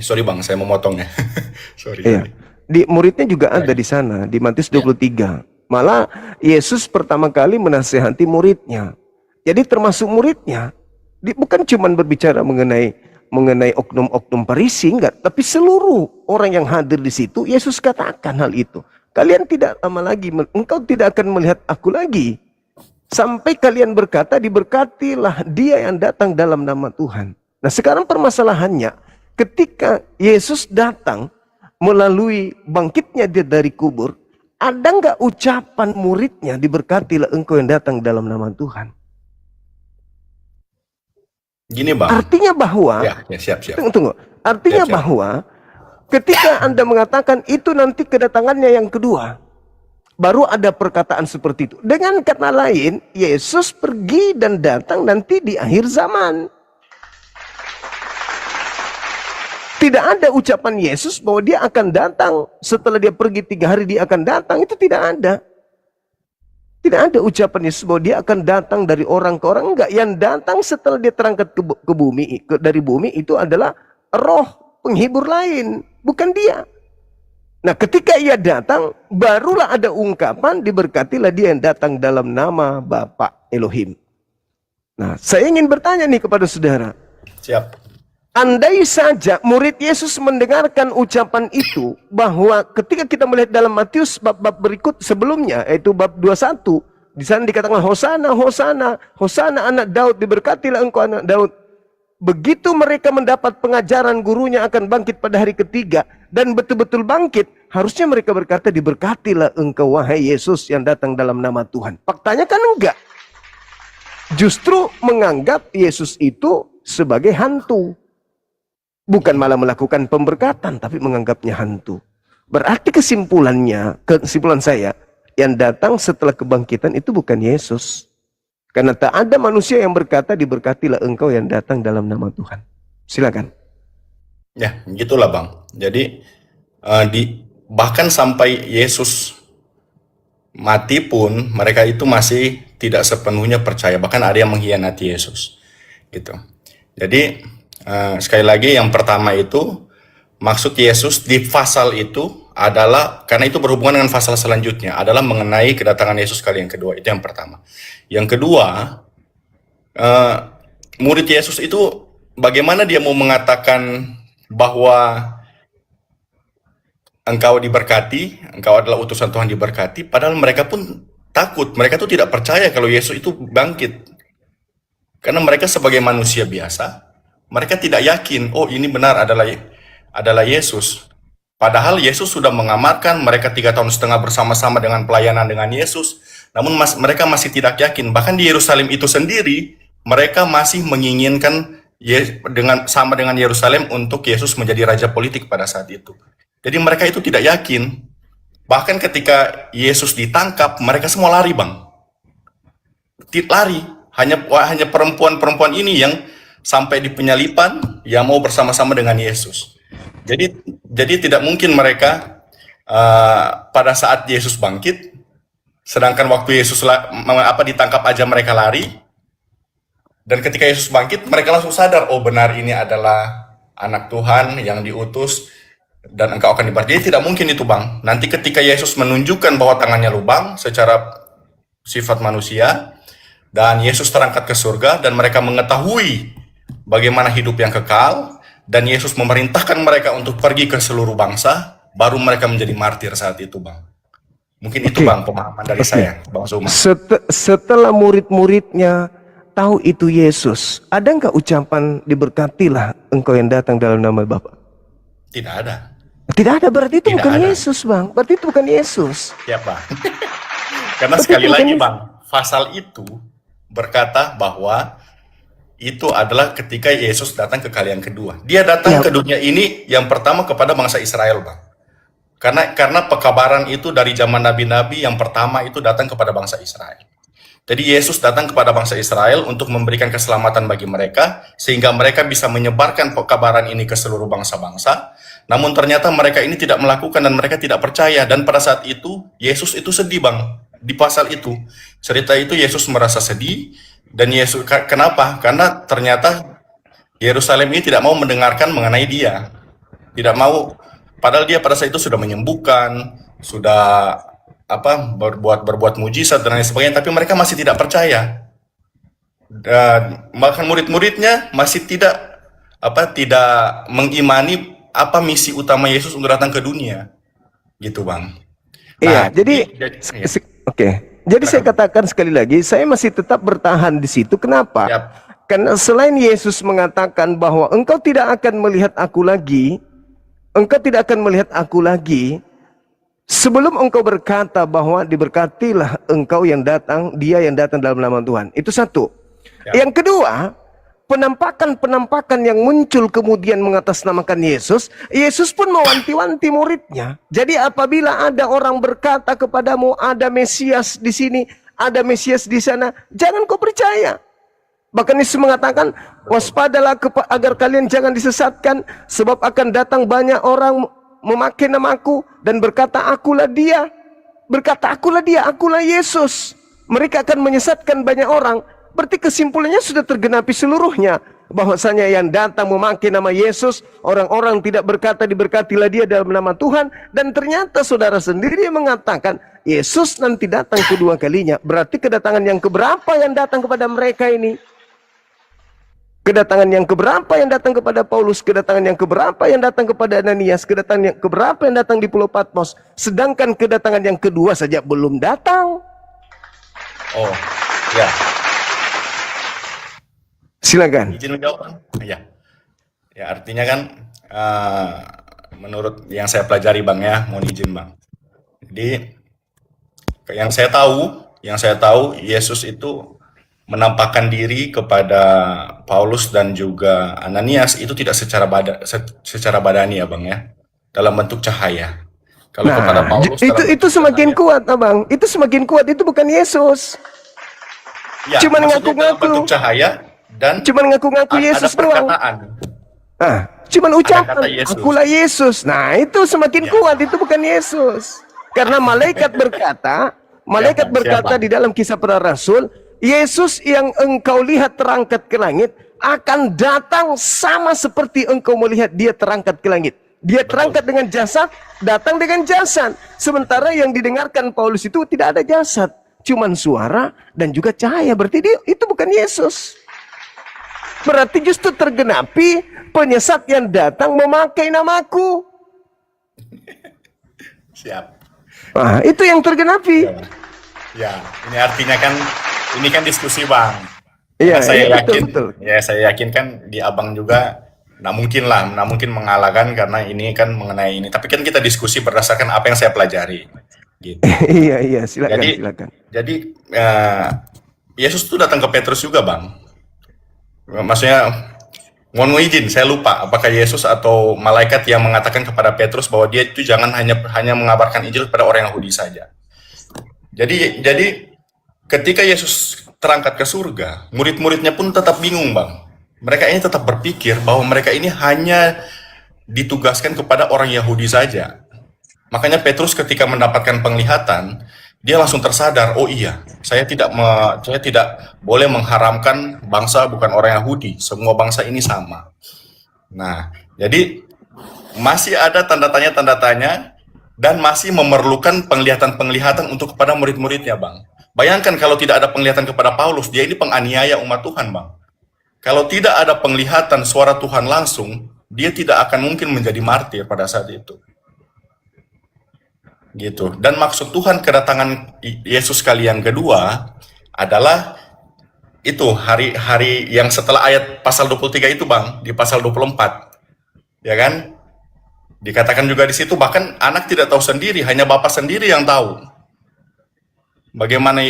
sorry Bang, saya mau motongnya. sorry. Iya. Di muridnya juga ada di sana di Matius 23. Malah Yesus pertama kali menasihati muridnya. Jadi termasuk muridnya, bukan cuma berbicara mengenai oknum-oknum Farisi, enggak, tapi seluruh orang yang hadir di situ Yesus katakan hal itu. Kalian tidak lama lagi, engkau tidak akan melihat aku lagi, sampai kalian berkata diberkatilah dia yang datang dalam nama Tuhan. Nah, sekarang permasalahannya, ketika Yesus datang melalui bangkitnya dia dari kubur, ada nggak ucapan muridnya diberkatilah engkau yang datang dalam nama Tuhan? Gini Bang. Artinya bahwa, Ya, siap. tunggu. Artinya Siap. bahwa ketika Anda mengatakan itu nanti kedatangannya yang kedua, baru ada perkataan seperti itu. Dengan kata lain, Yesus pergi dan datang nanti di akhir zaman. Tidak ada ucapan Yesus bahwa dia akan datang setelah dia pergi 3 hari dia akan datang. Itu tidak ada. Tidak ada ucapan Yesus bahwa dia akan datang dari orang ke orang. Enggak, yang datang setelah dia terangkat ke bumi, dari bumi itu adalah roh penghibur lain, bukan dia. Nah, ketika ia datang, barulah ada ungkapan diberkatilah dia yang datang dalam nama Bapa Elohim. Nah, saya ingin bertanya nih kepada saudara. Siap. Andai saja murid Yesus mendengarkan ucapan itu, bahwa ketika kita melihat dalam Matius bab-bab berikut sebelumnya, yaitu bab 21, di sana dikatakan Hosana, Hosana, Hosana anak Daud, diberkatilah engkau anak Daud. begitu mereka mendapat pengajaran gurunya akan bangkit pada hari ketiga, dan betul-betul bangkit, harusnya mereka berkata, diberkatilah engkau wahai Yesus yang datang dalam nama Tuhan. Faktanya kan enggak. Justru menganggap Yesus itu sebagai hantu. Bukan malah melakukan pemberkatan, tapi menganggapnya hantu. Berarti kesimpulan saya, yang datang setelah kebangkitan itu bukan Yesus. Karena tak ada manusia yang berkata, diberkatilah engkau yang datang dalam nama Tuhan. Silakan. Ya, gitulah Bang. Jadi bahkan sampai Yesus mati pun mereka itu masih tidak sepenuhnya percaya. Bahkan ada yang mengkhianati Yesus. Gitu. Jadi sekali lagi yang pertama itu, maksud Yesus di pasal itu adalah, karena itu berhubungan dengan pasal selanjutnya, adalah mengenai kedatangan Yesus kali yang kedua. Itu yang pertama. Yang kedua, murid Yesus itu bagaimana dia mau mengatakan bahwa engkau diberkati, engkau adalah utusan Tuhan diberkati, padahal mereka pun takut. Mereka tuh tidak percaya kalau Yesus itu bangkit. Karena mereka sebagai manusia biasa, mereka tidak yakin, oh ini benar adalah Yesus. Padahal Yesus sudah mengamarkan mereka 3,5 tahun bersama-sama dengan pelayanan dengan Yesus. Namun mereka masih tidak yakin. Bahkan di Yerusalem itu sendiri, mereka masih menginginkan sama dengan Yerusalem untuk Yesus menjadi raja politik pada saat itu. Jadi mereka itu tidak yakin. Bahkan ketika Yesus ditangkap, mereka semua lari, Bang. Lari. Hanya perempuan-perempuan ini yang sampai di penyalipan, yang mau bersama-sama dengan Yesus. Jadi tidak mungkin mereka pada saat Yesus bangkit, sedangkan waktu Yesus ditangkap aja mereka lari, dan ketika Yesus bangkit mereka langsung sadar, oh benar ini adalah anak Tuhan yang diutus dan engkau akan diberkati. Jadi tidak mungkin itu, Bang. Nanti ketika Yesus menunjukkan bahwa tangannya lubang secara sifat manusia, dan Yesus terangkat ke surga, dan mereka mengetahui bagaimana hidup yang kekal, dan Yesus memerintahkan mereka untuk pergi ke seluruh bangsa, baru mereka menjadi martir saat itu, Bang. Mungkin itu, Bang, pemahaman dari saya, Bang Zuma. Setelah murid-muridnya tahu itu Yesus, ada nggak ucapan diberkatilah engkau yang datang dalam nama Bapa? Tidak ada. Tidak ada, berarti itu Tidak bukan ada. Yesus, Bang. Berarti itu bukan Yesus. Ya, Bang. Karena sekali lagi, Bang, pasal itu berkata bahwa itu adalah ketika Yesus datang ke kali yang kedua. Dia datang ke dunia ini yang pertama kepada bangsa Israel, Bang. Karena pekabaran itu dari zaman nabi-nabi yang pertama itu datang kepada bangsa Israel. Jadi Yesus datang kepada bangsa Israel untuk memberikan keselamatan bagi mereka, sehingga mereka bisa menyebarkan pekabaran ini ke seluruh bangsa-bangsa. Namun ternyata mereka ini tidak melakukan dan mereka tidak percaya. Dan pada saat itu, Yesus itu sedih, Bang. Di pasal itu, cerita itu Yesus merasa sedih. Dan Yesus, kenapa? Karena ternyata Yerusalem ini tidak mau mendengarkan mengenai dia. Tidak mau, padahal dia pada saat itu sudah menyembuhkan, sudah berbuat mujizat dan lain sebagainya, tapi mereka masih tidak percaya. Dan bahkan murid-muridnya masih tidak mengimani apa misi utama Yesus untuk datang ke dunia. Gitu, Bang. Iya, oke. Jadi saya katakan sekali lagi, saya masih tetap bertahan di situ. Kenapa? Yap. Karena selain Yesus mengatakan bahwa engkau tidak akan melihat aku lagi, sebelum engkau berkata bahwa diberkatilah engkau yang datang, dia yang datang dalam nama Tuhan. Itu satu. Yap. Yang kedua, penampakan yang muncul kemudian mengatasnamakan Yesus, Yesus pun mewanti-wanti muridnya. Jadi apabila ada orang berkata kepadamu, ada Mesias di sini, ada Mesias di sana, jangan kau percaya. Bahkan Yesus mengatakan, waspadalah agar kalian jangan disesatkan, sebab akan datang banyak orang memakai namaku dan berkata, akulah dia. Akulah Yesus. Mereka akan menyesatkan banyak orang. Berarti kesimpulannya sudah tergenapi seluruhnya. Bahwasanya yang datang memakai nama Yesus, orang-orang tidak berkata diberkatilah dia dalam nama Tuhan. Dan ternyata saudara sendiri mengatakan Yesus nanti datang kedua kalinya. Berarti kedatangan yang keberapa yang datang kepada mereka ini? Kedatangan yang keberapa yang datang kepada Paulus? Kedatangan yang keberapa yang datang kepada Ananias? Kedatangan yang keberapa yang datang di Pulau Patmos? Sedangkan kedatangan yang kedua saja belum datang. Oh, ya. Silakan. Izin menjawab, Bang? Ya. Ya, artinya kan menurut yang saya pelajari, Bang, ya, mohon izin, Bang. Jadi yang saya tahu Yesus itu menampakkan diri kepada Paulus dan juga Ananias itu tidak secara badani ya, Bang, ya. Dalam bentuk cahaya. Kalau kepada Nah, Paulus dalam itu bentuk semakin cahaya. kuat, Abang. Itu semakin kuat, itu bukan Yesus. Ya, Cuman maksudnya dalam ngaku-ngaku. bentuk cahaya dan Cuman ngaku-ngaku ada Yesus doang. perkataan. Cuman Ada ucapan, kata Yesus. akulah Yesus. Nah, itu semakin Ya. kuat, itu bukan Yesus. Karena malaikat berkata Siapa? di dalam Kisah Para Rasul, Yesus yang engkau lihat terangkat ke langit akan datang sama seperti engkau melihat dia terangkat ke langit. Dia terangkat dengan jasad, datang dengan jasad. Sementara yang didengarkan Paulus itu tidak ada jasad, cuman suara dan juga cahaya. Berarti dia itu bukan Yesus. Berarti justru tergenapi penyesat yang datang memakai namaku. Siap. Nah, itu yang tergenapi. Ya, ini artinya kan ini kan diskusi, Bang. Iya, Karena saya iya, yakin, betul. ya saya yakin kan di Abang juga nggak mungkin mengalahkan karena ini kan mengenai ini. Tapi kan kita diskusi berdasarkan apa yang saya pelajari, gitu. Iya, silakan, Jadi, silakan. jadi Yesus tuh datang ke Petrus juga, Bang. Maksudnya, mohon izin, saya lupa apakah Yesus atau malaikat yang mengatakan kepada Petrus bahwa dia itu jangan hanya mengabarkan Injil kepada orang Yahudi saja. Jadi ketika Yesus terangkat ke surga, murid-muridnya pun tetap bingung, Bang. Mereka ini tetap berpikir bahwa mereka ini hanya ditugaskan kepada orang Yahudi saja. Makanya Petrus ketika mendapatkan penglihatan, dia langsung tersadar, oh iya, saya tidak boleh mengharamkan bangsa bukan orang Yahudi. Semua bangsa ini sama. Nah, jadi masih ada tanda tanya dan masih memerlukan penglihatan-penglihatan untuk kepada murid-muridnya, Bang. Bayangkan kalau tidak ada penglihatan kepada Paulus, dia ini penganiaya umat Tuhan, Bang. Kalau tidak ada penglihatan suara Tuhan langsung, dia tidak akan mungkin menjadi martir pada saat itu. Gitu. Dan maksud Tuhan kedatangan Yesus kali yang kedua adalah itu hari-hari yang setelah ayat pasal 23 itu, Bang, di pasal 24. Ya kan? Dikatakan juga di situ bahkan anak tidak tahu sendiri, hanya Bapa sendiri yang tahu. Bagaimana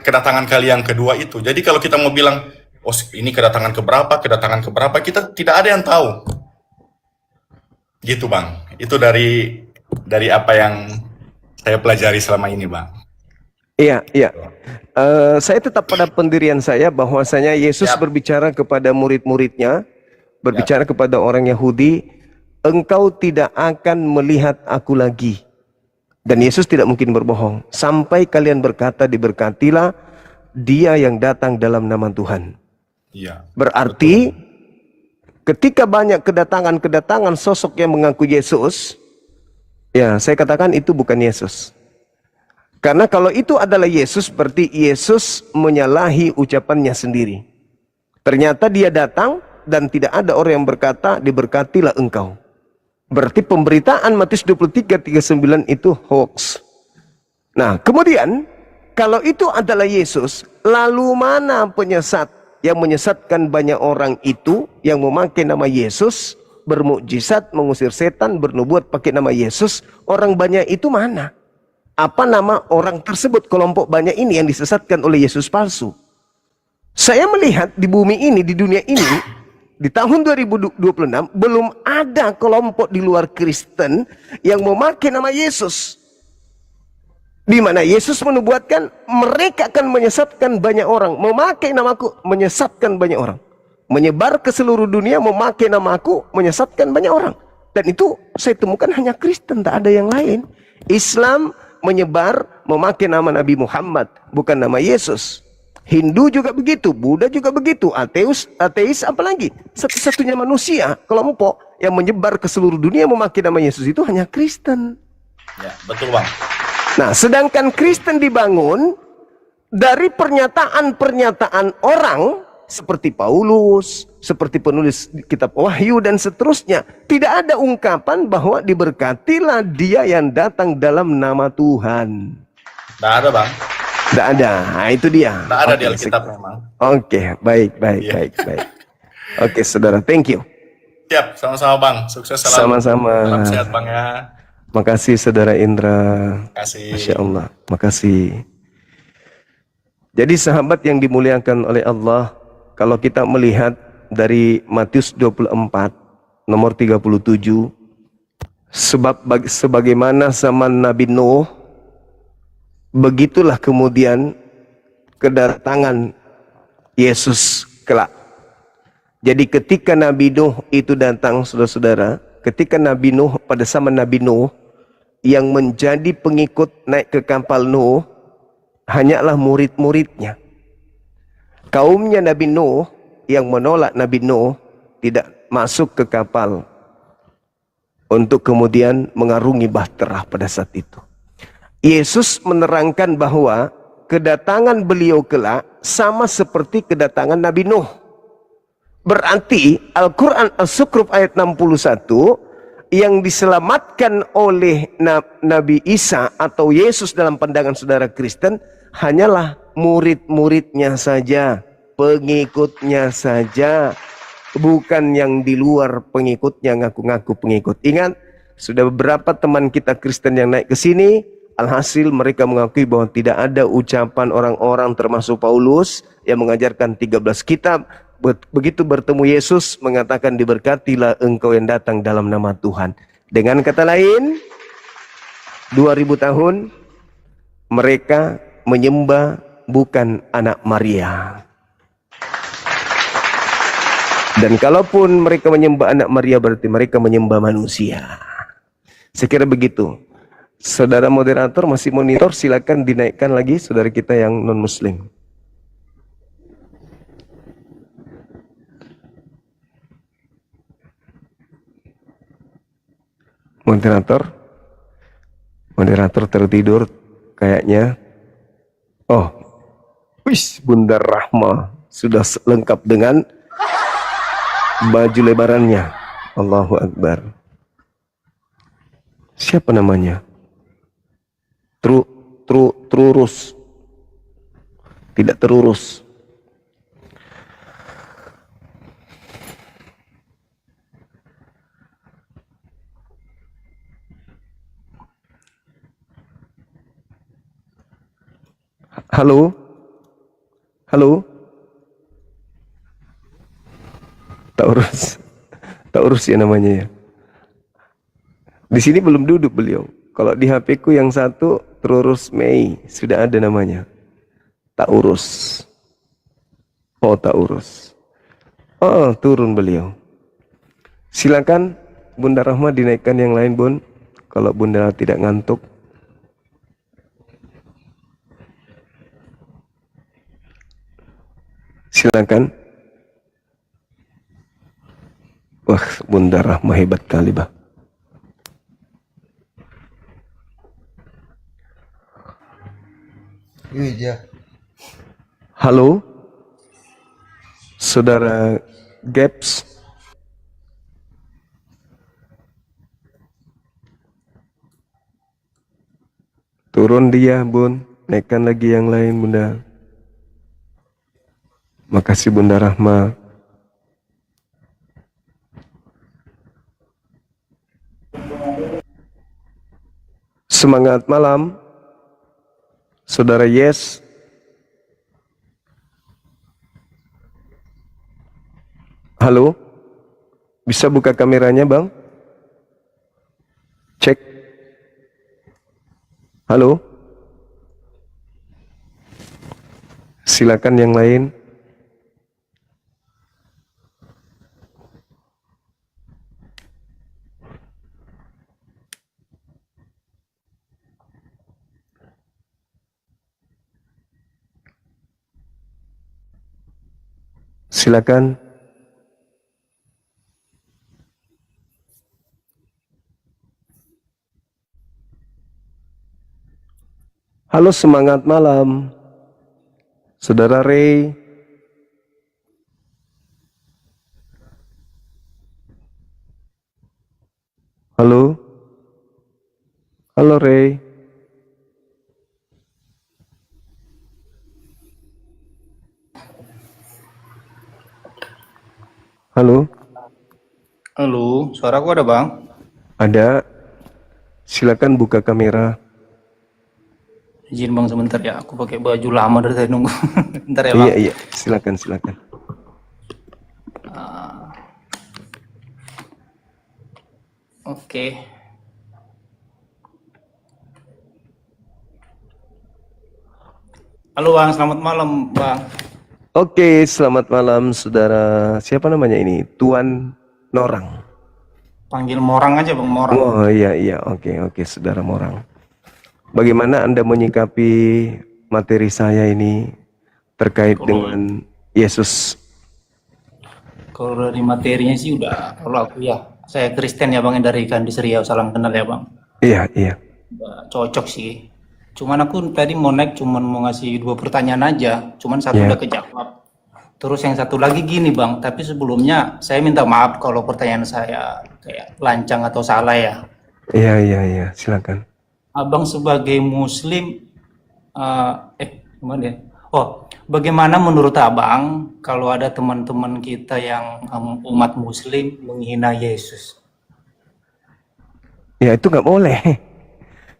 kedatangan kali yang kedua itu. Jadi kalau kita mau bilang, oh ini kedatangan keberapa, kita tidak ada yang tahu. Gitu, Bang. Itu dari apa yang saya pelajari selama ini, Bang. Iya. Saya tetap pada pendirian saya bahwasanya Yesus berbicara kepada murid-muridnya, berbicara kepada orang Yahudi, engkau tidak akan melihat aku lagi. Dan Yesus tidak mungkin berbohong. Sampai kalian berkata, diberkatilah dia yang datang dalam nama Tuhan. Iya. Berarti ketika banyak kedatangan sosok yang mengaku Yesus, ya saya katakan itu bukan Yesus. Karena kalau itu adalah Yesus, berarti Yesus menyalahi ucapannya sendiri. Ternyata dia datang dan tidak ada orang yang berkata, diberkatilah engkau. Berarti pemberitaan Matius 23:39 itu hoax. Nah, kemudian kalau itu adalah Yesus, lalu mana penyesat yang menyesatkan banyak orang itu yang memakai nama Yesus, bermukjizat, mengusir setan, bernubuat pakai nama Yesus? Orang banyak itu mana? Apa nama orang tersebut, kelompok banyak ini yang disesatkan oleh Yesus palsu? Saya melihat di bumi ini, di dunia ini, di tahun 2026 belum ada kelompok di luar Kristen yang memakai nama Yesus. Di mana Yesus menubuatkan mereka akan menyesatkan banyak orang. Memakai namaku menyesatkan banyak orang. Menyebar ke seluruh dunia memakai namaku menyesatkan banyak orang. Dan itu saya temukan hanya Kristen, tak ada yang lain. Islam menyebar memakai nama Nabi Muhammad, bukan nama Yesus. Hindu juga begitu, Buddha juga begitu, ateis apalagi. Satu-satunya manusia, kelompok yang menyebar ke seluruh dunia memakai nama Yesus itu hanya Kristen. Ya, betul, Bang. Nah, sedangkan Kristen dibangun dari pernyataan-pernyataan orang seperti Paulus, seperti penulis kitab Wahyu dan seterusnya. Tidak ada ungkapan bahwa diberkatilah dia yang datang dalam nama Tuhan. Tidak ada, Bang. Tidak ada. Nah, itu dia. Tidak ada di Oke, Alkitab memang. Oke, baik, baik, Iya. baik, baik. Oke, saudara, thank you. Siap, sama-sama Bang. Sukses selalu. Sama-sama. Salam sehat Bang ya. Makasih, saudara Indra. Masya Kasih. Allah. Makasih. Jadi sahabat yang dimuliakan oleh Allah, kalau kita melihat dari Matius 24, nomor 37, sebagaimana zaman Nabi Nuh, begitulah kemudian kedatangan Yesus kelak. Jadi ketika Nabi Nuh itu datang, saudara-saudara, ketika Nabi Nuh, pada zaman Nabi Nuh, yang menjadi pengikut naik ke kapal Nuh, hanyalah murid-muridnya. Kaumnya Nabi Nuh yang menolak Nabi Nuh tidak masuk ke kapal untuk kemudian mengarungi bahtera pada saat itu. Yesus menerangkan bahwa kedatangan beliau kelak sama seperti kedatangan Nabi Nuh. Berarti Al-Quran As-Sukruf ayat 61 yang diselamatkan oleh Nabi Isa atau Yesus dalam pandangan saudara Kristen hanyalah murid-muridnya saja, pengikutnya saja, bukan yang di luar pengikutnya ngaku-ngaku pengikut. Ingat, sudah beberapa teman kita Kristen yang naik ke sini, alhasil mereka mengakui bahwa tidak ada ucapan orang-orang termasuk Paulus yang mengajarkan 13 kitab. Begitu bertemu Yesus mengatakan diberkatilah engkau yang datang dalam nama Tuhan. Dengan kata lain, 2000 tahun mereka menyembah bukan anak Maria. Dan kalaupun mereka menyembah anak Maria berarti mereka menyembah manusia. Saya kira begitu. Saudara moderator masih monitor, silakan dinaikkan lagi saudara kita yang non muslim. Moderator tertidur kayaknya. Oh, wis, Bunda Rahma sudah lengkap dengan baju lebarannya. Allahu Akbar. Siapa namanya? Terurus. Tidak terurus. Halo? Halo? Tak urus. Tak urus ya namanya ya. Di sini belum duduk beliau. Kalau di HP ku yang satu, Terurus Mei, sudah ada namanya. Tak urus. Oh, tak urus. Oh, turun beliau. Silakan Bunda Rahma dinaikkan yang lain, Bun. Kalau Bunda tidak ngantuk. Silakan. Wah, Bunda Rahma hebat kali, Bah. Halo, Saudara Gaps. Turun dia, Bun. Naikkan lagi yang lain, Bunda. Makasih, Bunda Rahma. Semangat malam, Saudara Yes. Halo, bisa buka kameranya, Bang? Cek. Halo. Silakan yang lain. Silakan. Halo, semangat malam, Saudara Ray. Halo. Halo, Ray. Halo, Halo, suaraku ada bang? ada. Silakan buka kamera. Izin bang sebentar ya, aku pakai baju lama dari tadi nunggu. Bentar ya bang. Iya, iya. Silakan, silakan. Oke. Halo bang, selamat malam bang. Oke, selamat malam saudara. Siapa namanya ini? Tuan Norang. Panggil Morang aja bang, Morang. Oh iya, iya. Oke, oke, saudara Morang. Bagaimana Anda menyikapi materi saya ini terkait dengan Yesus? Kalau dari materinya sih udah, kalau aku ya, saya Kristen ya bang, yang dari Kandi Seriau, salam kenal ya bang. Iya, iya. Udah cocok sih. Cuman aku tadi mau naik, cuman mau ngasih 2 pertanyaan aja. Cuman satu Ya. udah kejawab. Terus yang satu lagi gini bang, tapi sebelumnya saya minta maaf kalau pertanyaan saya kayak lancang atau salah ya. Iya, iya, iya. Silakan. Abang sebagai Muslim, gimana ya? Oh, bagaimana menurut abang kalau ada teman-teman kita yang umat Muslim menghina Yesus? Ya itu nggak boleh.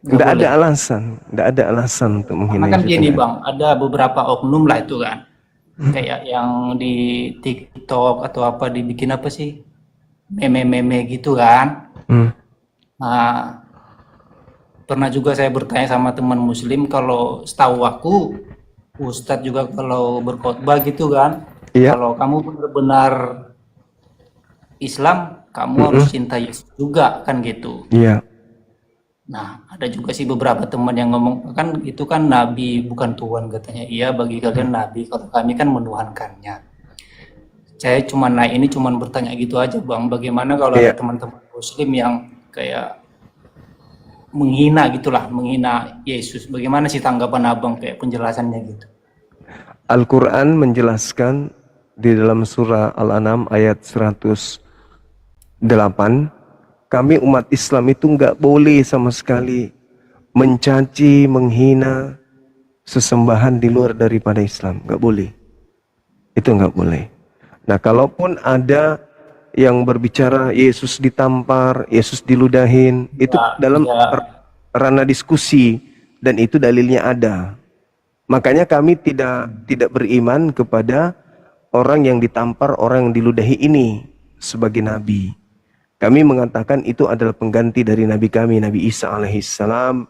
Nggak Nggak ada boleh. alasan. Nggak ada alasan untuk menghina Karena kan Yesus. gini Nggak ada. bang, ada beberapa oknum lah itu kan, kayak yang di TikTok atau apa dibikin apa sih, meme-meme gitu kan. Hmm. Nah, pernah juga saya bertanya sama teman Muslim, kalau setahu aku Ustadz juga kalau berkhotbah gitu kan, Iya. kalau kamu benar-benar Islam, kamu harus cinta Yesus juga kan gitu. Iya. Nah, ada juga sih beberapa teman yang ngomong, kan itu kan Nabi bukan Tuhan katanya. Iya, bagi kalian Nabi, kalau kami kan menuhankannya. Saya cuma ini cuma bertanya gitu aja bang, bagaimana kalau ada Iya. teman-teman Muslim yang kayak menghina gitulah, menghina Yesus. Bagaimana sih tanggapan abang kayak penjelasannya gitu? Al-Quran menjelaskan di dalam surah Al-An'am ayat 108, kami umat Islam itu nggak boleh sama sekali mencaci, menghina sesembahan di luar daripada Islam. Nggak boleh. Itu nggak boleh. Nah, kalaupun ada yang berbicara Yesus ditampar, Yesus diludahin, itu dalam ranah diskusi dan itu dalilnya ada. Makanya kami tidak beriman kepada orang yang ditampar, orang yang diludahi ini sebagai nabi. Kami mengatakan itu adalah pengganti dari nabi kami, Nabi Isa alaihissalam,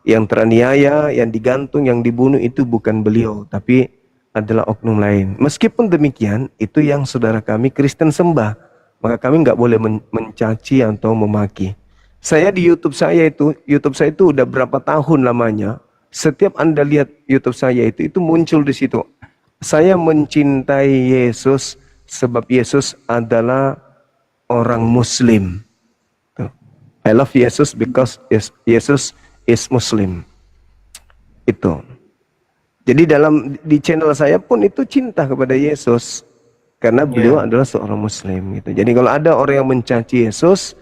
yang teraniaya, yang digantung, yang dibunuh itu bukan beliau, tapi adalah oknum lain. Meskipun demikian, itu yang saudara kami Kristen sembah, maka kami nggak boleh mencaci atau memaki. Saya di YouTube saya itu udah berapa tahun lamanya. Setiap Anda lihat YouTube saya itu muncul di situ. Saya mencintai Yesus sebab Yesus adalah orang Muslim. I love Jesus because Jesus is Muslim. Itu. Jadi di channel saya pun itu cinta kepada Yesus karena beliau adalah seorang Muslim. Gitu. Jadi kalau ada orang yang mencaci Yesus,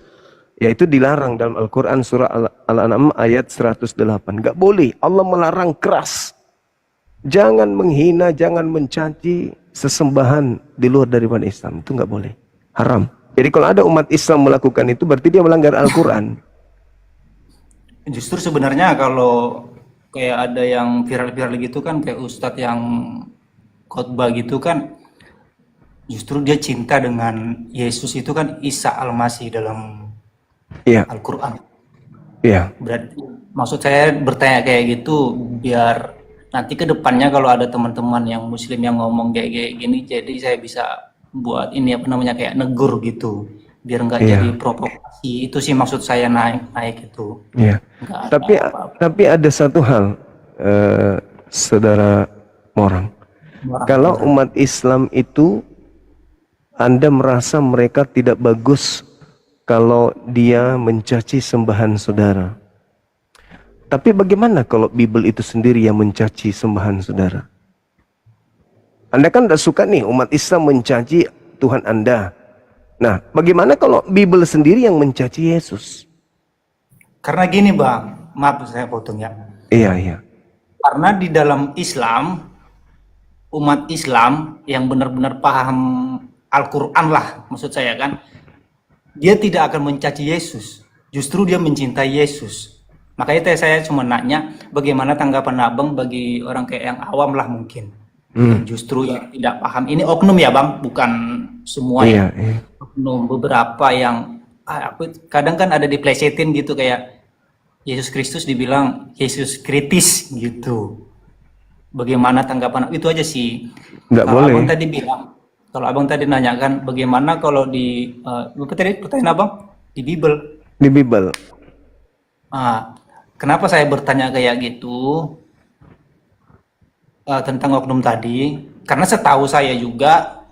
ya itu dilarang dalam Al-Quran surah Al-An'am ayat 108. Gak boleh. Allah melarang keras. Jangan menghina, jangan mencaci sesembahan di luar daripada Islam. Itu gak boleh. Haram. Jadi kalau ada umat Islam melakukan itu berarti dia melanggar Al-Quran. Justru sebenarnya kalau kayak ada yang viral-viral gitu kan, kayak Ustadz yang khotbah gitu kan, justru dia cinta dengan Yesus itu kan Isa Al-Masih dalam Iya. Al-Quran. Iya. Berarti maksud saya bertanya kayak gitu biar nanti ke depannya kalau ada teman-teman yang Muslim yang ngomong kayak gini, jadi saya bisa buat ini apa namanya kayak negur gitu, biar nggak Iya. jadi provokasi. Itu sih maksud saya naik itu. Iya. Nggak ada Tapi apa-apa. tapi ada satu hal, saudara Morang. Kalau umat Islam itu Anda merasa mereka tidak bagus kalau dia mencaci sembahan saudara. Tapi bagaimana kalau Bible itu sendiri yang mencaci sembahan saudara? Anda kan tidak suka nih umat Islam mencaci Tuhan Anda. Nah, bagaimana kalau Bible sendiri yang mencaci Yesus? Karena gini bang, maaf saya potong ya. Iya, iya. Karena di dalam Islam, umat Islam yang benar-benar paham Al-Quran lah maksud saya kan, dia tidak akan mencaci Yesus, justru dia mencintai Yesus. Makanya saya cuma nanya bagaimana tanggapan abang bagi orang kayak yang awam lah mungkin, yang justru yang tidak paham. Ini oknum ya bang, bukan semua ya. Iya. Oknum beberapa yang kadang kan ada diplesetin gitu, kayak Yesus Kristus dibilang Yesus kritis gitu. Bagaimana tanggapan itu aja sih. Nggak Kalau boleh. abang tadi bilang, kalau abang tadi nanyakan bagaimana kalau di apa tadi pertanyaan abang di Bible. Di Bible. Kenapa saya bertanya kayak gitu tentang oknum tadi? Karena setahu saya juga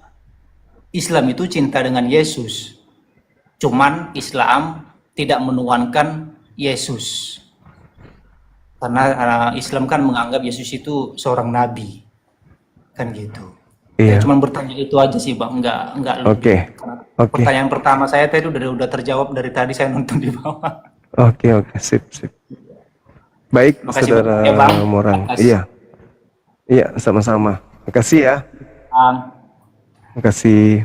Islam itu cinta dengan Yesus. Cuman Islam tidak menuhankan Yesus. Karena Islam kan menganggap Yesus itu seorang nabi. Kan gitu. Iya. Saya cuma bertanya itu aja sih Bang, enggak lebih. Oke. Pertanyaan pertama saya tadi udah terjawab dari tadi saya nonton di bawah. Oke, sip. Baik, Makasih, Saudara ya, Bang. Morang. Makasih. Iya, sama-sama. Makasih ya. Bang. Makasih.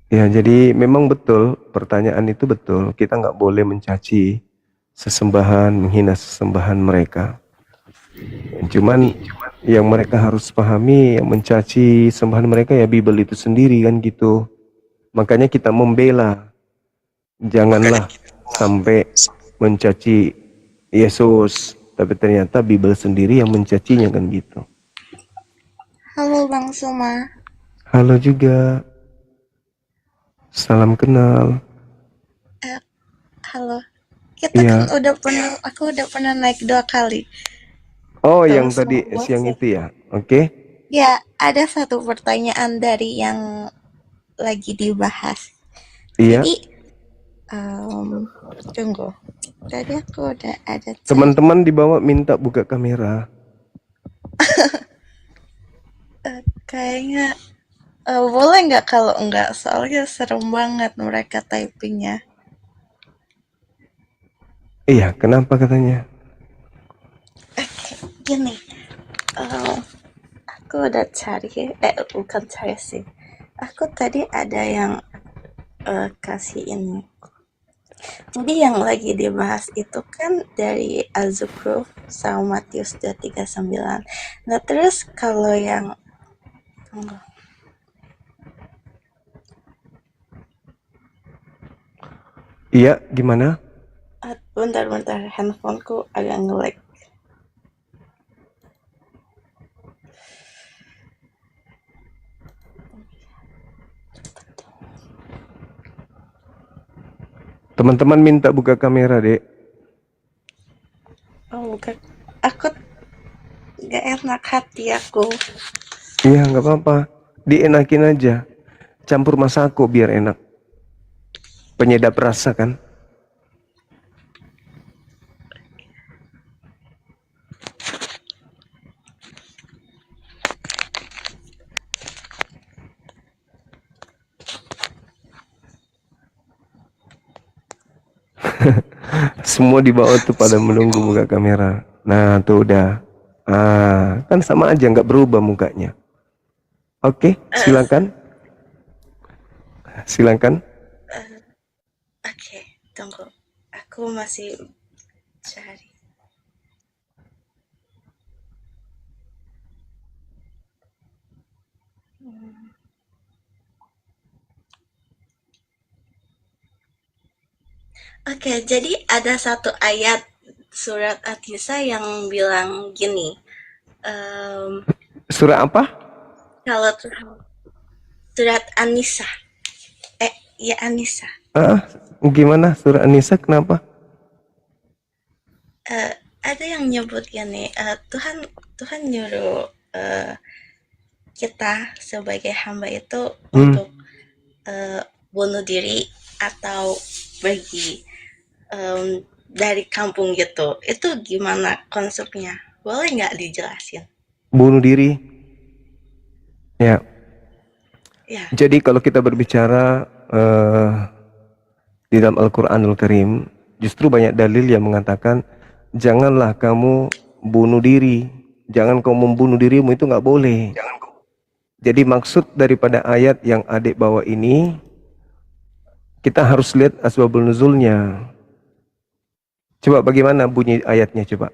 Ya, jadi memang betul, pertanyaan itu betul. Kita nggak boleh mencaci sesembahan, menghina sesembahan mereka. Cuman yang mereka harus pahami, yang mencaci sembahan mereka ya Bible itu sendiri kan gitu. Makanya kita membela, janganlah sampai mencaci Yesus, tapi ternyata Bible sendiri yang mencacinya kan gitu. Halo Bang Suma. Halo juga, salam kenal. Halo. Kita Iya. kan aku udah pernah naik 2 kali. Oh, Terus yang tadi membuat siang sih. itu ya, oke? Ya, ada satu pertanyaan dari yang lagi dibahas. Iya. Jadi, tunggu. Tadi aku udah ada chat. Teman-teman di bawah minta buka kamera. Kayaknya boleh nggak kalau nggak? Soalnya serem banget mereka typingnya. Iya, kenapa katanya? Gini, aku udah cari, bukan cari sih. Aku tadi ada yang kasih ini. Jadi yang lagi dibahas itu kan dari Az-Zukhruf sama Matius 2:39. Nah terus kalau yang tunggu. Iya, gimana? Bentar, handphoneku agak nge-lag. Teman-teman minta buka kamera, Dek. Oh bukan, aku gak enak hati aku. Iya, nggak apa-apa. Dienakin aja. Campur masako biar enak. Penyedap rasa kan? Semua di bawah tuh pada menunggu buka kamera. Nah, tuh udah. Kan sama aja, nggak berubah mukanya. Oke, silakan. Silakan. Oke, tunggu. Aku masih cari. Oke, jadi ada satu ayat surat At-Nisa yang bilang gini. Surah apa? Kalau surat An-Nisa. Ya An-Nisa. Gimana surah An-Nisa? Kenapa? Ada yang nyebut gini, Tuhan nyuruh kita sebagai hamba itu untuk bunuh diri atau pergi dari kampung gitu. Itu gimana konsepnya? Boleh nggak dijelasin? Bunuh diri. Ya. Ya. Jadi kalau kita berbicara di dalam Al-Quranul Karim, justru banyak dalil yang mengatakan janganlah kamu bunuh diri Jangan kau membunuh dirimu, itu nggak boleh. Jadi maksud daripada ayat yang adik bawa ini, kita harus lihat asbabul nuzulnya. Coba bagaimana bunyi ayatnya coba?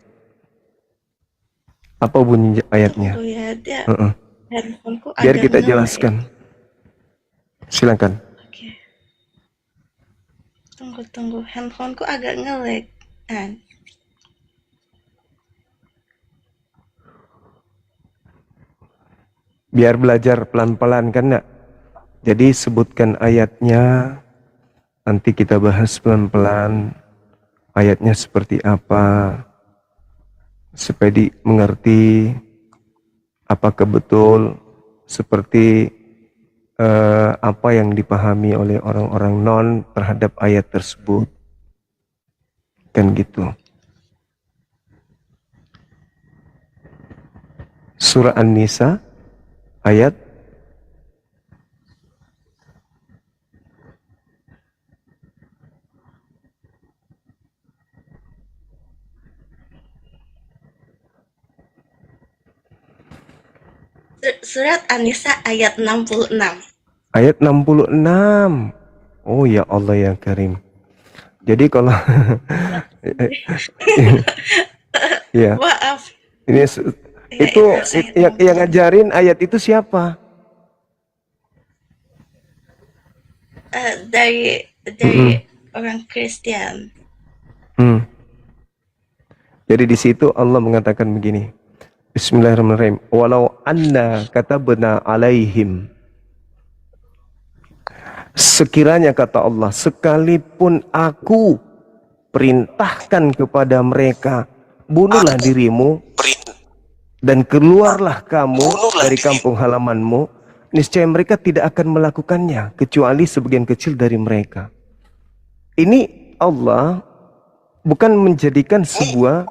Apa bunyi ayatnya? Tunggu ya, dia handphoneku Biar agak kita nge-lag. jelaskan. Silakan. Oke, tunggu. Handphoneku agak nge-lag. Biar belajar pelan-pelan kan nak? Jadi sebutkan ayatnya, nanti kita bahas pelan-pelan ayatnya seperti apa, supaya mengerti apakah betul seperti apa yang dipahami oleh orang-orang non terhadap ayat tersebut. Kan gitu. Surah An-Nisa ayat Surat An-Nisa ayat 66. ayat 66. Oh ya Allah ya Karim. Jadi kalau ya, Maaf. ini Ya, itu ayat yang ngajarin ayat itu siapa? dari orang Kristen. Jadi di situ Allah mengatakan begini. Bismillahirrahmanirrahim. Walau anna katabna alaihim. Sekiranya kata Allah, sekalipun aku perintahkan kepada mereka, bunuhlah dirimu dan keluarlah kamu dari kampung halamanmu, niscaya mereka tidak akan melakukannya kecuali sebagian kecil dari mereka. Ini Allah bukan menjadikan sebuah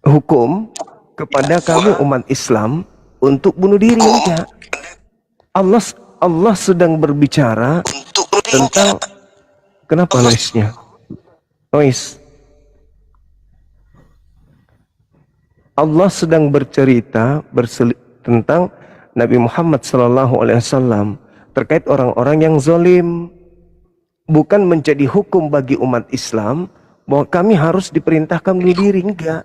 hukum kepada kamu umat Islam untuk bunuh diri, enggak. Allah sedang berbicara tentang kenapa noise-nya? Noise. Allah sedang bercerita tentang Nabi Muhammad SAW terkait orang-orang yang zalim, bukan menjadi hukum bagi umat Islam bahwa kami harus diperintahkan bunuh diri. Enggak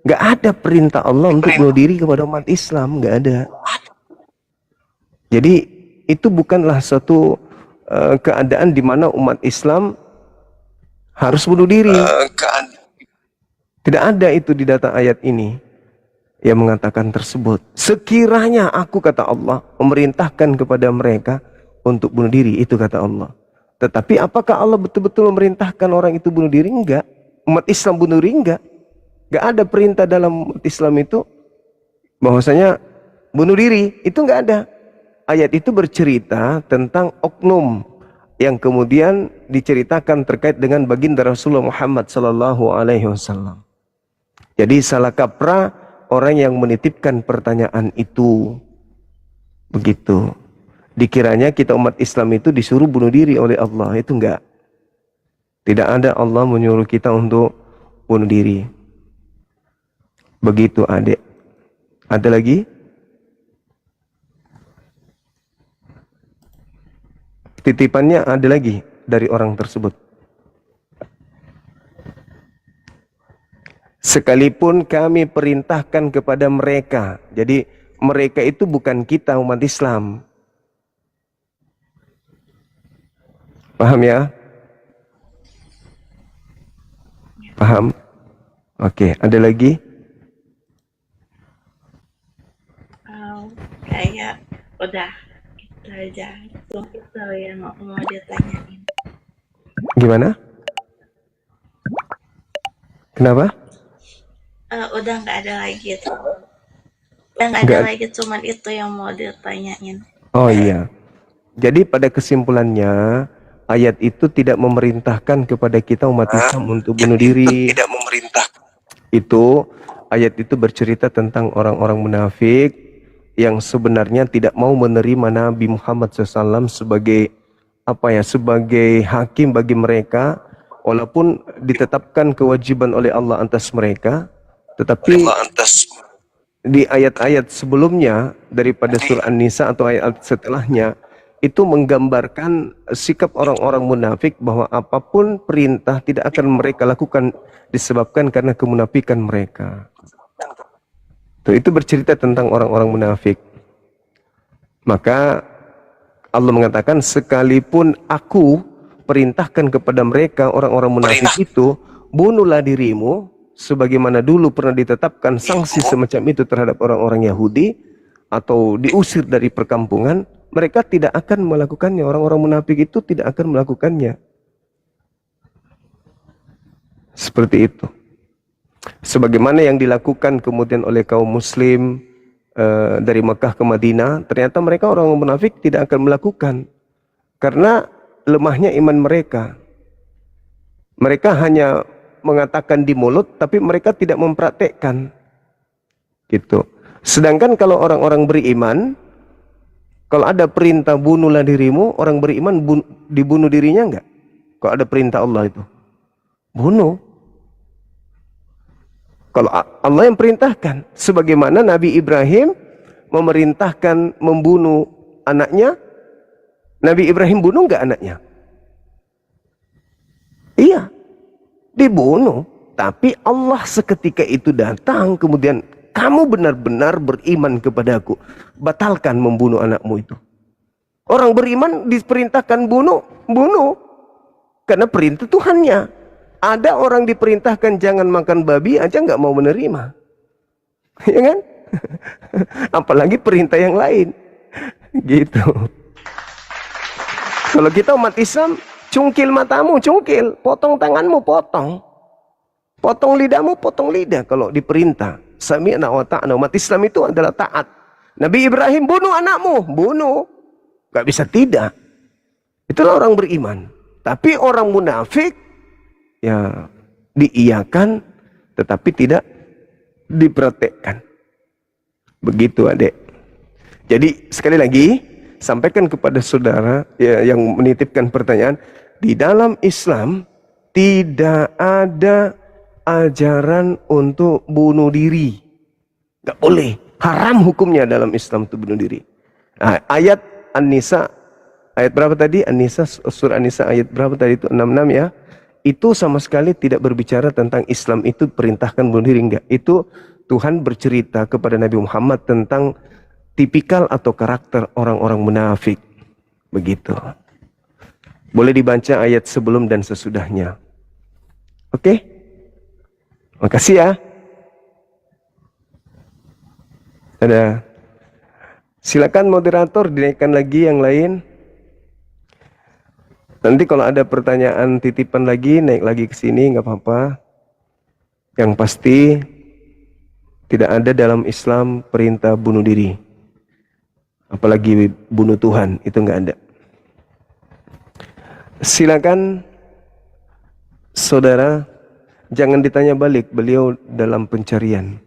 ada perintah Allah untuk bunuh diri kepada umat Islam, enggak ada. Jadi itu bukanlah satu keadaan di mana umat Islam harus bunuh diri. Tidak ada itu di data ayat ini yang mengatakan tersebut. Sekiranya aku, kata Allah, memerintahkan kepada mereka untuk bunuh diri, itu kata Allah. Tetapi apakah Allah betul-betul memerintahkan orang itu bunuh diri? Enggak. Umat Islam bunuh diri? Enggak. Enggak ada perintah dalam umat Islam itu bahwasanya bunuh diri, itu enggak ada. Ayat itu bercerita tentang oknum yang kemudian diceritakan terkait dengan baginda Rasulullah Muhammad SAW. Jadi salah kaprah orang yang menitipkan pertanyaan itu. Begitu. Dikiranya kita umat Islam itu disuruh bunuh diri oleh Allah. Itu enggak. Tidak ada Allah menyuruh kita untuk bunuh diri. Begitu adik. Ada lagi? Titipannya ada lagi dari orang tersebut. Sekalipun kami perintahkan kepada mereka. Jadi mereka itu bukan kita umat Islam. Paham ya? Paham? Oke, ada lagi? Kayak udah itu aja. Itu yang mau ditanyain. Gimana? Kenapa? Udah nggak ada lagi itu. Udah nggak ada lagi, cuman itu yang mau ditanyain. Oh iya. Jadi pada kesimpulannya ayat itu tidak memerintahkan kepada kita umat Islam untuk bunuh diri. Tidak memerintah. Itu ayat itu bercerita tentang orang-orang munafik yang sebenarnya tidak mau menerima Nabi Muhammad SAW sebagai sebagai hakim bagi mereka, walaupun ditetapkan kewajiban oleh Allah atas mereka. Tetapi di ayat-ayat sebelumnya daripada surah An-Nisa atau ayat setelahnya itu menggambarkan sikap orang-orang munafik bahwa apapun perintah tidak akan mereka lakukan disebabkan karena kemunafikan mereka. Itu bercerita tentang orang-orang munafik. Maka Allah mengatakan sekalipun aku perintahkan kepada mereka orang-orang munafik itu, bunuhlah dirimu sebagaimana dulu pernah ditetapkan sanksi semacam itu terhadap orang-orang Yahudi atau diusir dari perkampungan, mereka tidak akan melakukannya. Orang-orang munafik itu tidak akan melakukannya. Seperti itu. Sebagaimana yang dilakukan kemudian oleh kaum muslim dari Mekah ke Madinah, ternyata mereka orang munafik tidak akan melakukan karena lemahnya iman mereka. Mereka hanya mengatakan di mulut, tapi mereka tidak mempraktekkan. Gitu. Sedangkan kalau orang-orang beriman, kalau ada perintah bunuhlah dirimu, orang beriman dibunuh dirinya enggak? Kalau ada perintah Allah itu, bunuh. Kalau Allah yang perintahkan, sebagaimana Nabi Ibrahim memerintahkan membunuh anaknya, Nabi Ibrahim bunuh enggak anaknya? Iya, dibunuh. Tapi Allah seketika itu datang, kemudian kamu benar-benar beriman kepadaku, batalkan membunuh anakmu itu. Orang beriman diperintahkan bunuh, bunuh. Karena perintah Tuhannya. Ada orang diperintahkan jangan makan babi aja nggak mau menerima. Ya kan? Apalagi perintah yang lain. Gitu. Kalau kita umat Islam, cungkil matamu, cungkil. Potong tanganmu, potong. Potong lidahmu, potong lidah. Kalau diperintah. Sami'na wa ta'na. Umat Islam itu adalah taat. Nabi Ibrahim, bunuh anakmu. Bunuh. Gak bisa tidak. Itulah orang beriman. Tapi orang munafik, ya diiyakan, tetapi tidak dipraktekkan. Begitu adik. Jadi sekali lagi, sampaikan kepada saudara ya, yang menitipkan pertanyaan, di dalam Islam tidak ada ajaran untuk bunuh diri. Gak boleh. Haram hukumnya dalam Islam itu bunuh diri. Nah, ayat An-Nisa, ayat berapa tadi? An-Nisa, surah An-Nisa ayat berapa tadi itu? 66 ya. Itu sama sekali tidak berbicara tentang Islam itu perintahkan bunuh diri. Enggak. Itu Tuhan bercerita kepada Nabi Muhammad tentang tipikal atau karakter orang-orang munafik. Begitu. Boleh dibaca ayat sebelum dan sesudahnya. Oke? Makasih ya. Ada. Silakan moderator dinaikkan lagi yang lain. Nanti kalau ada pertanyaan titipan lagi, naik lagi ke sini, nggak apa-apa. Yang pasti tidak ada dalam Islam perintah bunuh diri, apalagi bunuh Tuhan, itu nggak ada. Silakan saudara, jangan ditanya balik, beliau dalam pencarian.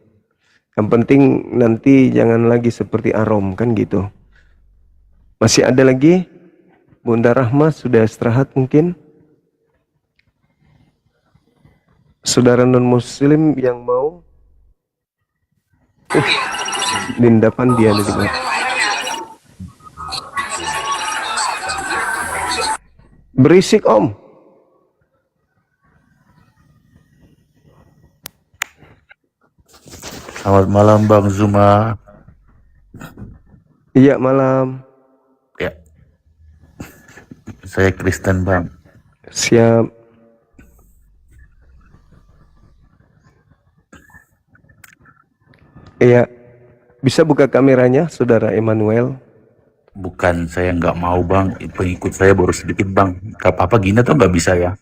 Yang penting nanti jangan lagi seperti Arom, kan gitu. Masih ada lagi? Bunda Rahma sudah istirahat mungkin? Saudara non-muslim yang mau? Linda Pandian di mana? Berisik om. Selamat malam Bang Zuma. Iya malam. Ya, saya Kristen Bang. Siap. Iya. Bisa buka kameranya saudara Emmanuel? Bukan saya nggak mau Bang, pengikut saya baru sedikit Bang. Gak apa-apa gini tuh nggak bisa ya?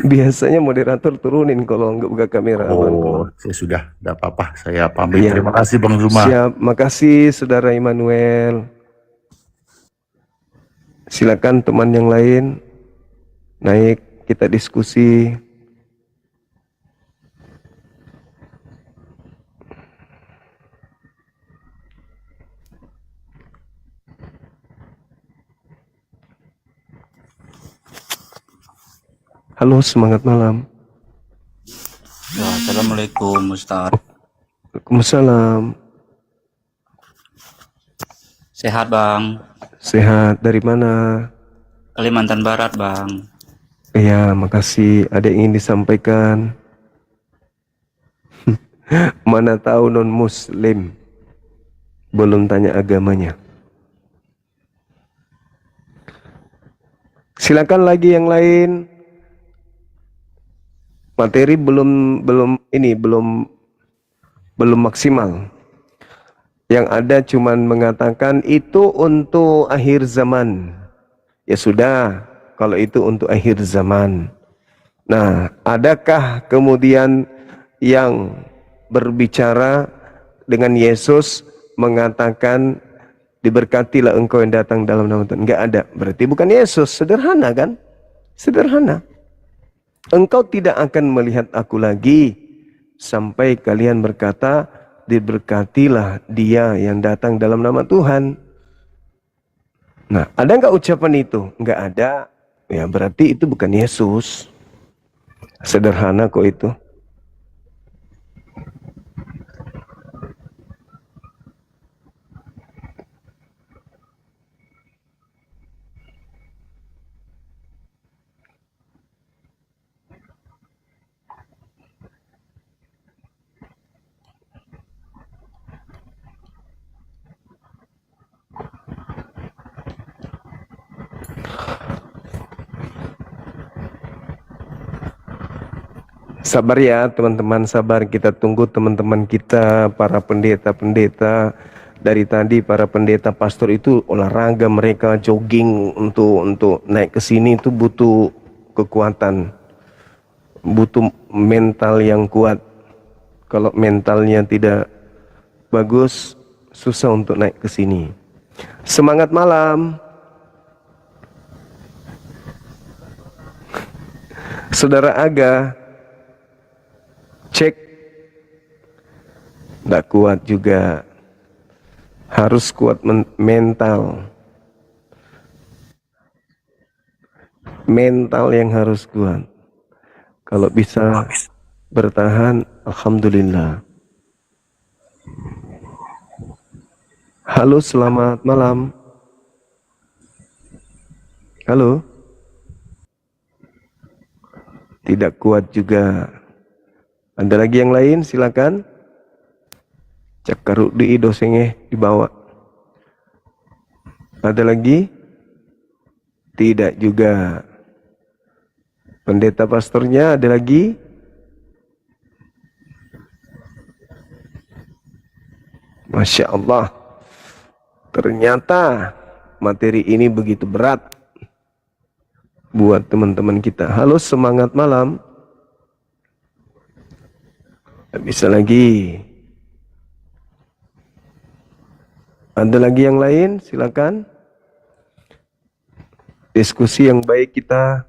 Biasanya moderator turunin kalau nggak buka kamera. Oh, saya sudah, nggak apa-apa. Saya pamit. Iya. Terima kasih Bang Zuma. Siap, makasih saudara Emmanuel. Silakan teman yang lain naik, kita diskusi. Halo, semangat malam. Ya, assalamualaikum Assalamualaikum Ustaz. Waalaikumsalam. Sehat Bang? Sehat, dari mana? Kalimantan Barat Bang. Iya, makasih. Ada yang ingin disampaikan? Mana tahu non muslim belum tanya agamanya. Silakan lagi yang lain. Materi belum maksimal. Yang ada cuman mengatakan itu untuk akhir zaman. Ya sudah, kalau itu untuk akhir zaman. Nah, adakah kemudian yang berbicara dengan Yesus mengatakan diberkatilah engkau yang datang dalam nama Tuhan? Enggak ada. Berarti bukan Yesus. Sederhana kan? Sederhana. Engkau tidak akan melihat aku lagi sampai kalian berkata diberkatilah dia yang datang dalam nama Tuhan. Nah, ada nggak ucapan itu? Nggak ada. Ya berarti itu bukan Yesus. Sederhana kok itu. Sabar ya teman-teman, sabar. Kita tunggu teman-teman kita, para pendeta-pendeta. Dari tadi para pendeta pastor itu olahraga, mereka jogging untuk naik ke sini itu butuh kekuatan, butuh mental yang kuat. Kalau mentalnya tidak bagus, susah untuk naik ke sini. Semangat malam. Saudara Aga, cek, tidak kuat juga, harus kuat mental yang harus kuat. Kalau bisa bertahan, alhamdulillah. Halo, selamat malam. Halo. Tidak kuat juga. Ada lagi yang lain? Silakan. Cakaru di dosenge dibawa. Ada lagi? Tidak juga. Pendeta pastornya ada lagi? Masya Allah. Ternyata materi ini begitu berat buat teman-teman kita. Halo, semangat malam. Tidak bisa lagi. Ada lagi yang lain? Silakan. Diskusi yang baik kita.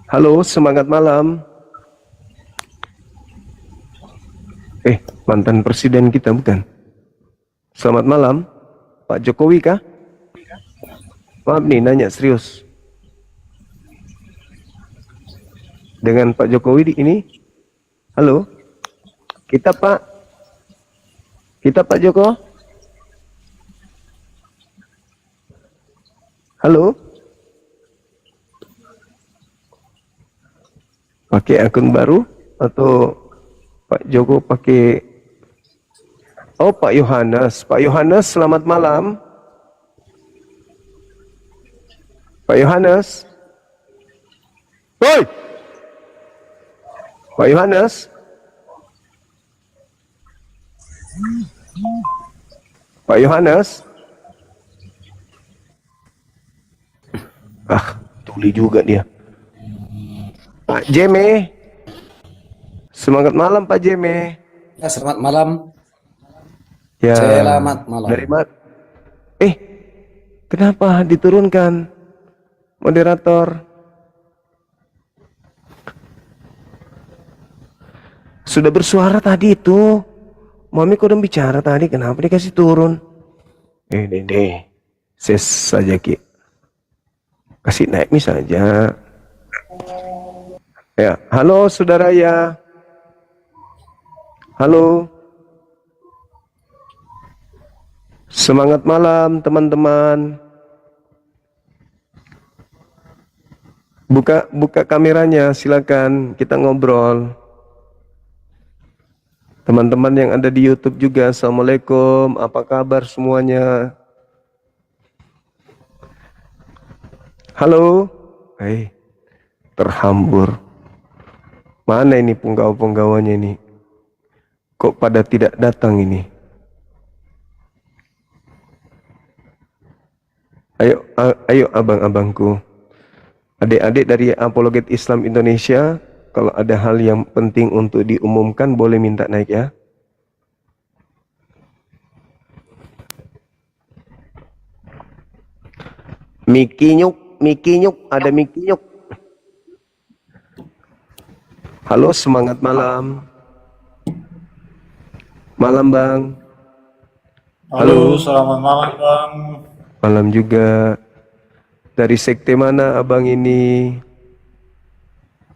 Halo, semangat malam. Mantan presiden kita bukan? Selamat malam, Pak Jokowi kah? Maaf nih, nanya serius. Dengan Pak Jokowi di ini? Halo? Kita Pak Joko? Halo? Pakai akun baru atau Pak Joko pakai? Oh, Pak Yohanes. Pak Yohanes, selamat malam. Pak Yohanes. Woi. Pak Yohanes. Pak Yohanes. Tuli juga dia. Pak Jeme. Semangat malam Pak Jeme. Ya, selamat malam. Ya. Selamat malam. Dari mana? Kenapa diturunkan moderator? Sudah bersuara tadi itu. Mami kok udah bicara tadi, kenapa dikasih turun? Dede, ses saja Ki. Kasih naik nih saja. Ya, halo saudara ya. Halo. Semangat malam teman-teman. Buka kameranya, silakan kita ngobrol. Teman-teman yang ada di YouTube juga, assalamualaikum, apa kabar semuanya? Halo, terhambur. Mana ini penggawa-penggawanya ini? Kok pada tidak datang ini? Ayo abang-abangku, adik-adik dari Apologet Islam Indonesia. Kalau ada hal yang penting untuk diumumkan, boleh minta naik ya. Miki Nyuk, ada Miki Nyuk. Halo, semangat malam. Malam Bang. Halo, selamat malam Bang. Malam juga. Dari sekte mana abang ini?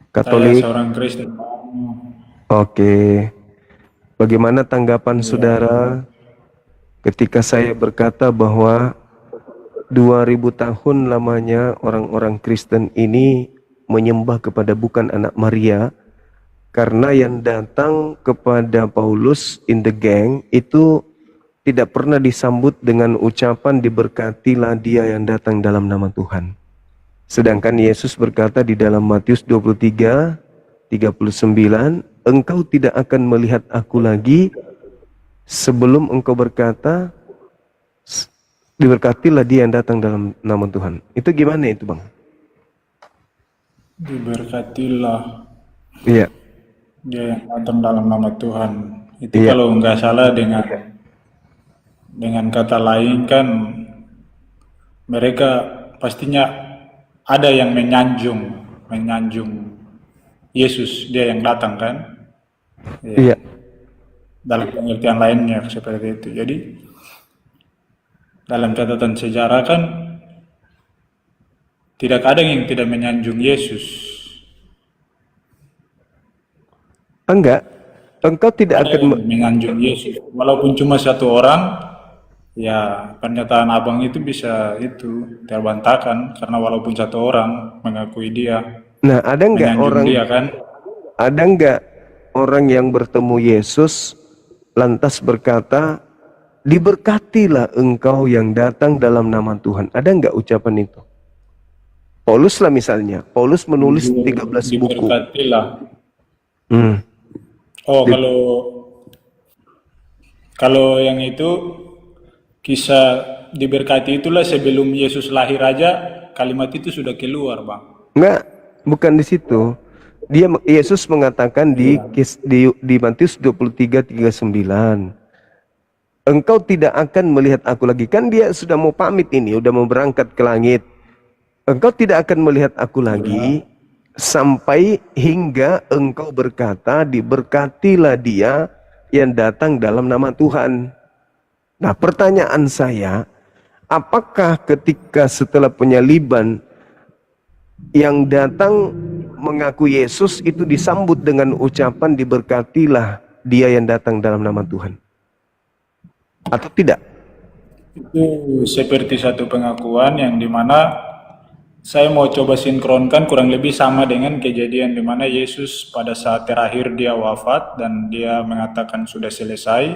Katolik. Saya seorang Kristen. Oke. Bagaimana tanggapan saudara ketika saya berkata bahwa 2000 tahun lamanya orang-orang Kristen ini menyembah kepada bukan anak Maria, karena yang datang kepada Paulus in the gang itu tidak pernah disambut dengan ucapan diberkatilah dia yang datang dalam nama Tuhan. Sedangkan Yesus berkata di dalam Matius 23:39, engkau tidak akan melihat aku lagi sebelum engkau berkata, diberkatilah dia yang datang dalam nama Tuhan. Itu gimana itu Bang? Diberkatilah Iya. dia yang datang dalam nama Tuhan. Itu Iya. kalau nggak salah dengan kata lain kan, mereka pastinya ada yang menyanjung Yesus, dia yang datang kan? Iya. Dalam pengertian lainnya seperti itu. Jadi dalam catatan sejarah kan tidak ada yang tidak menyanjung Yesus. Enggak. Engkau tidak Ada akan yang menyanjung Yesus. Walaupun cuma satu orang, ya pernyataan abang itu bisa itu terbantahkan karena walaupun satu orang mengakui dia, Nah, ada enggak menyanjung orang dia kan? Ada enggak orang yang bertemu Yesus lantas berkata, diberkatilah engkau yang datang dalam nama Tuhan. Ada enggak ucapan itu? Paulus lah misalnya. Paulus menulis 13 buku. Diberkatilah. Hmm. Oh, kalau yang itu kisah diberkati itulah sebelum Yesus lahir aja kalimat itu sudah keluar, Bang. Enggak, bukan di situ. Yesus mengatakan di Matius 23:39, engkau tidak akan melihat aku lagi. Kan dia sudah mau pamit ini, udah mau berangkat ke langit. Engkau tidak akan melihat aku lagi sampai hingga engkau berkata, diberkatilah dia yang datang dalam nama Tuhan. Nah, pertanyaan saya, apakah ketika setelah penyaliban yang datang mengaku Yesus itu disambut dengan ucapan diberkatilah dia yang datang dalam nama Tuhan? Atau tidak? Itu seperti satu pengakuan yang dimana saya mau coba sinkronkan kurang lebih sama dengan kejadian di mana Yesus pada saat terakhir dia wafat dan dia mengatakan sudah selesai,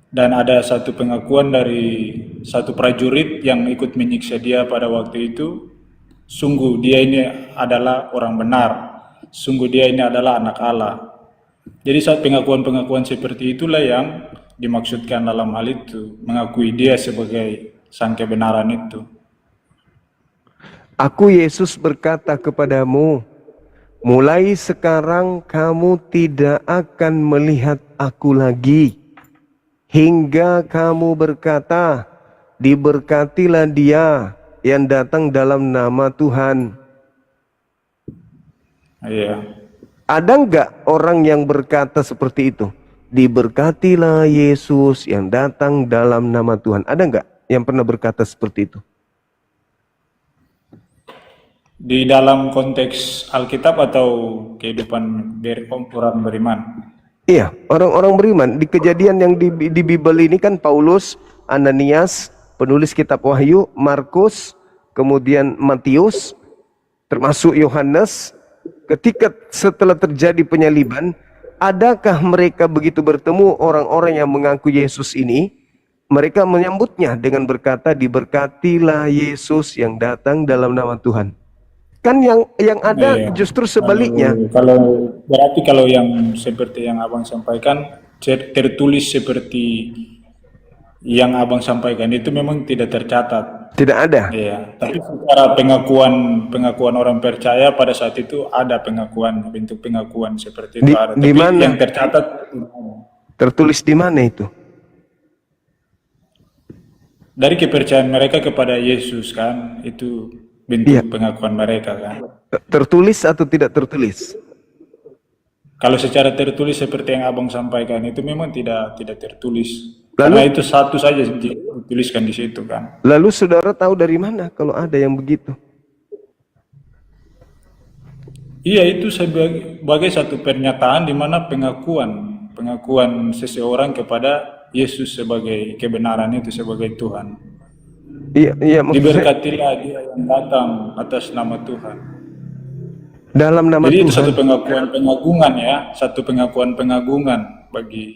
dan ada satu pengakuan dari satu prajurit yang ikut menyiksa dia pada waktu itu, sungguh dia ini adalah orang benar, sungguh dia ini adalah anak Allah. Jadi saat pengakuan-pengakuan seperti itulah yang dimaksudkan dalam hal itu, mengakui dia sebagai sang kebenaran itu. Aku Yesus berkata kepadamu, mulai sekarang kamu tidak akan melihat aku lagi, hingga kamu berkata, diberkatilah dia yang datang dalam nama Tuhan. Iya. Ada nggak orang yang berkata seperti itu? Diberkatilah Yesus yang datang dalam nama Tuhan. Ada nggak yang pernah berkata seperti itu? Di dalam konteks Alkitab atau kehidupan orang beriman? Iya, orang-orang beriman. Di kejadian yang di Bible ini kan Paulus, Ananias, penulis kitab Wahyu, Markus, kemudian Matius, termasuk Yohanes. Ketika setelah terjadi penyaliban, adakah mereka begitu bertemu orang-orang yang mengaku Yesus ini, mereka menyambutnya dengan berkata, diberkatilah Yesus yang datang dalam nama Tuhan. Kan yang ada Iya. justru sebaliknya. Kalau berarti kalau yang seperti yang Abang sampaikan tertulis seperti yang Abang sampaikan itu memang tidak tercatat. Tidak ada. Iya, tapi secara pengakuan orang percaya pada saat itu ada bentuk pengakuan seperti itu ada. Di Tapi mana? yang tercatat Tertulis di mana itu? dari kepercayaan mereka kepada Yesus kan, itu bentuk pengakuan mereka kan. Tertulis atau tidak tertulis? Kalau secara tertulis seperti yang Abang sampaikan itu memang tidak tertulis. Lalu- Karena itu satu saja dituliskan di situ kan. Lalu saudara tahu dari mana kalau ada yang begitu? Iya, itu sebagai satu pernyataan di mana pengakuan seseorang kepada Yesus sebagai kebenaran itu sebagai Tuhan. Iya, maksud saya, Diberkatilah dia yang datang atas nama Tuhan. dalam nama Jadi itu Tuhan. satu pengakuan pengagungan ya, satu pengakuan pengagungan bagi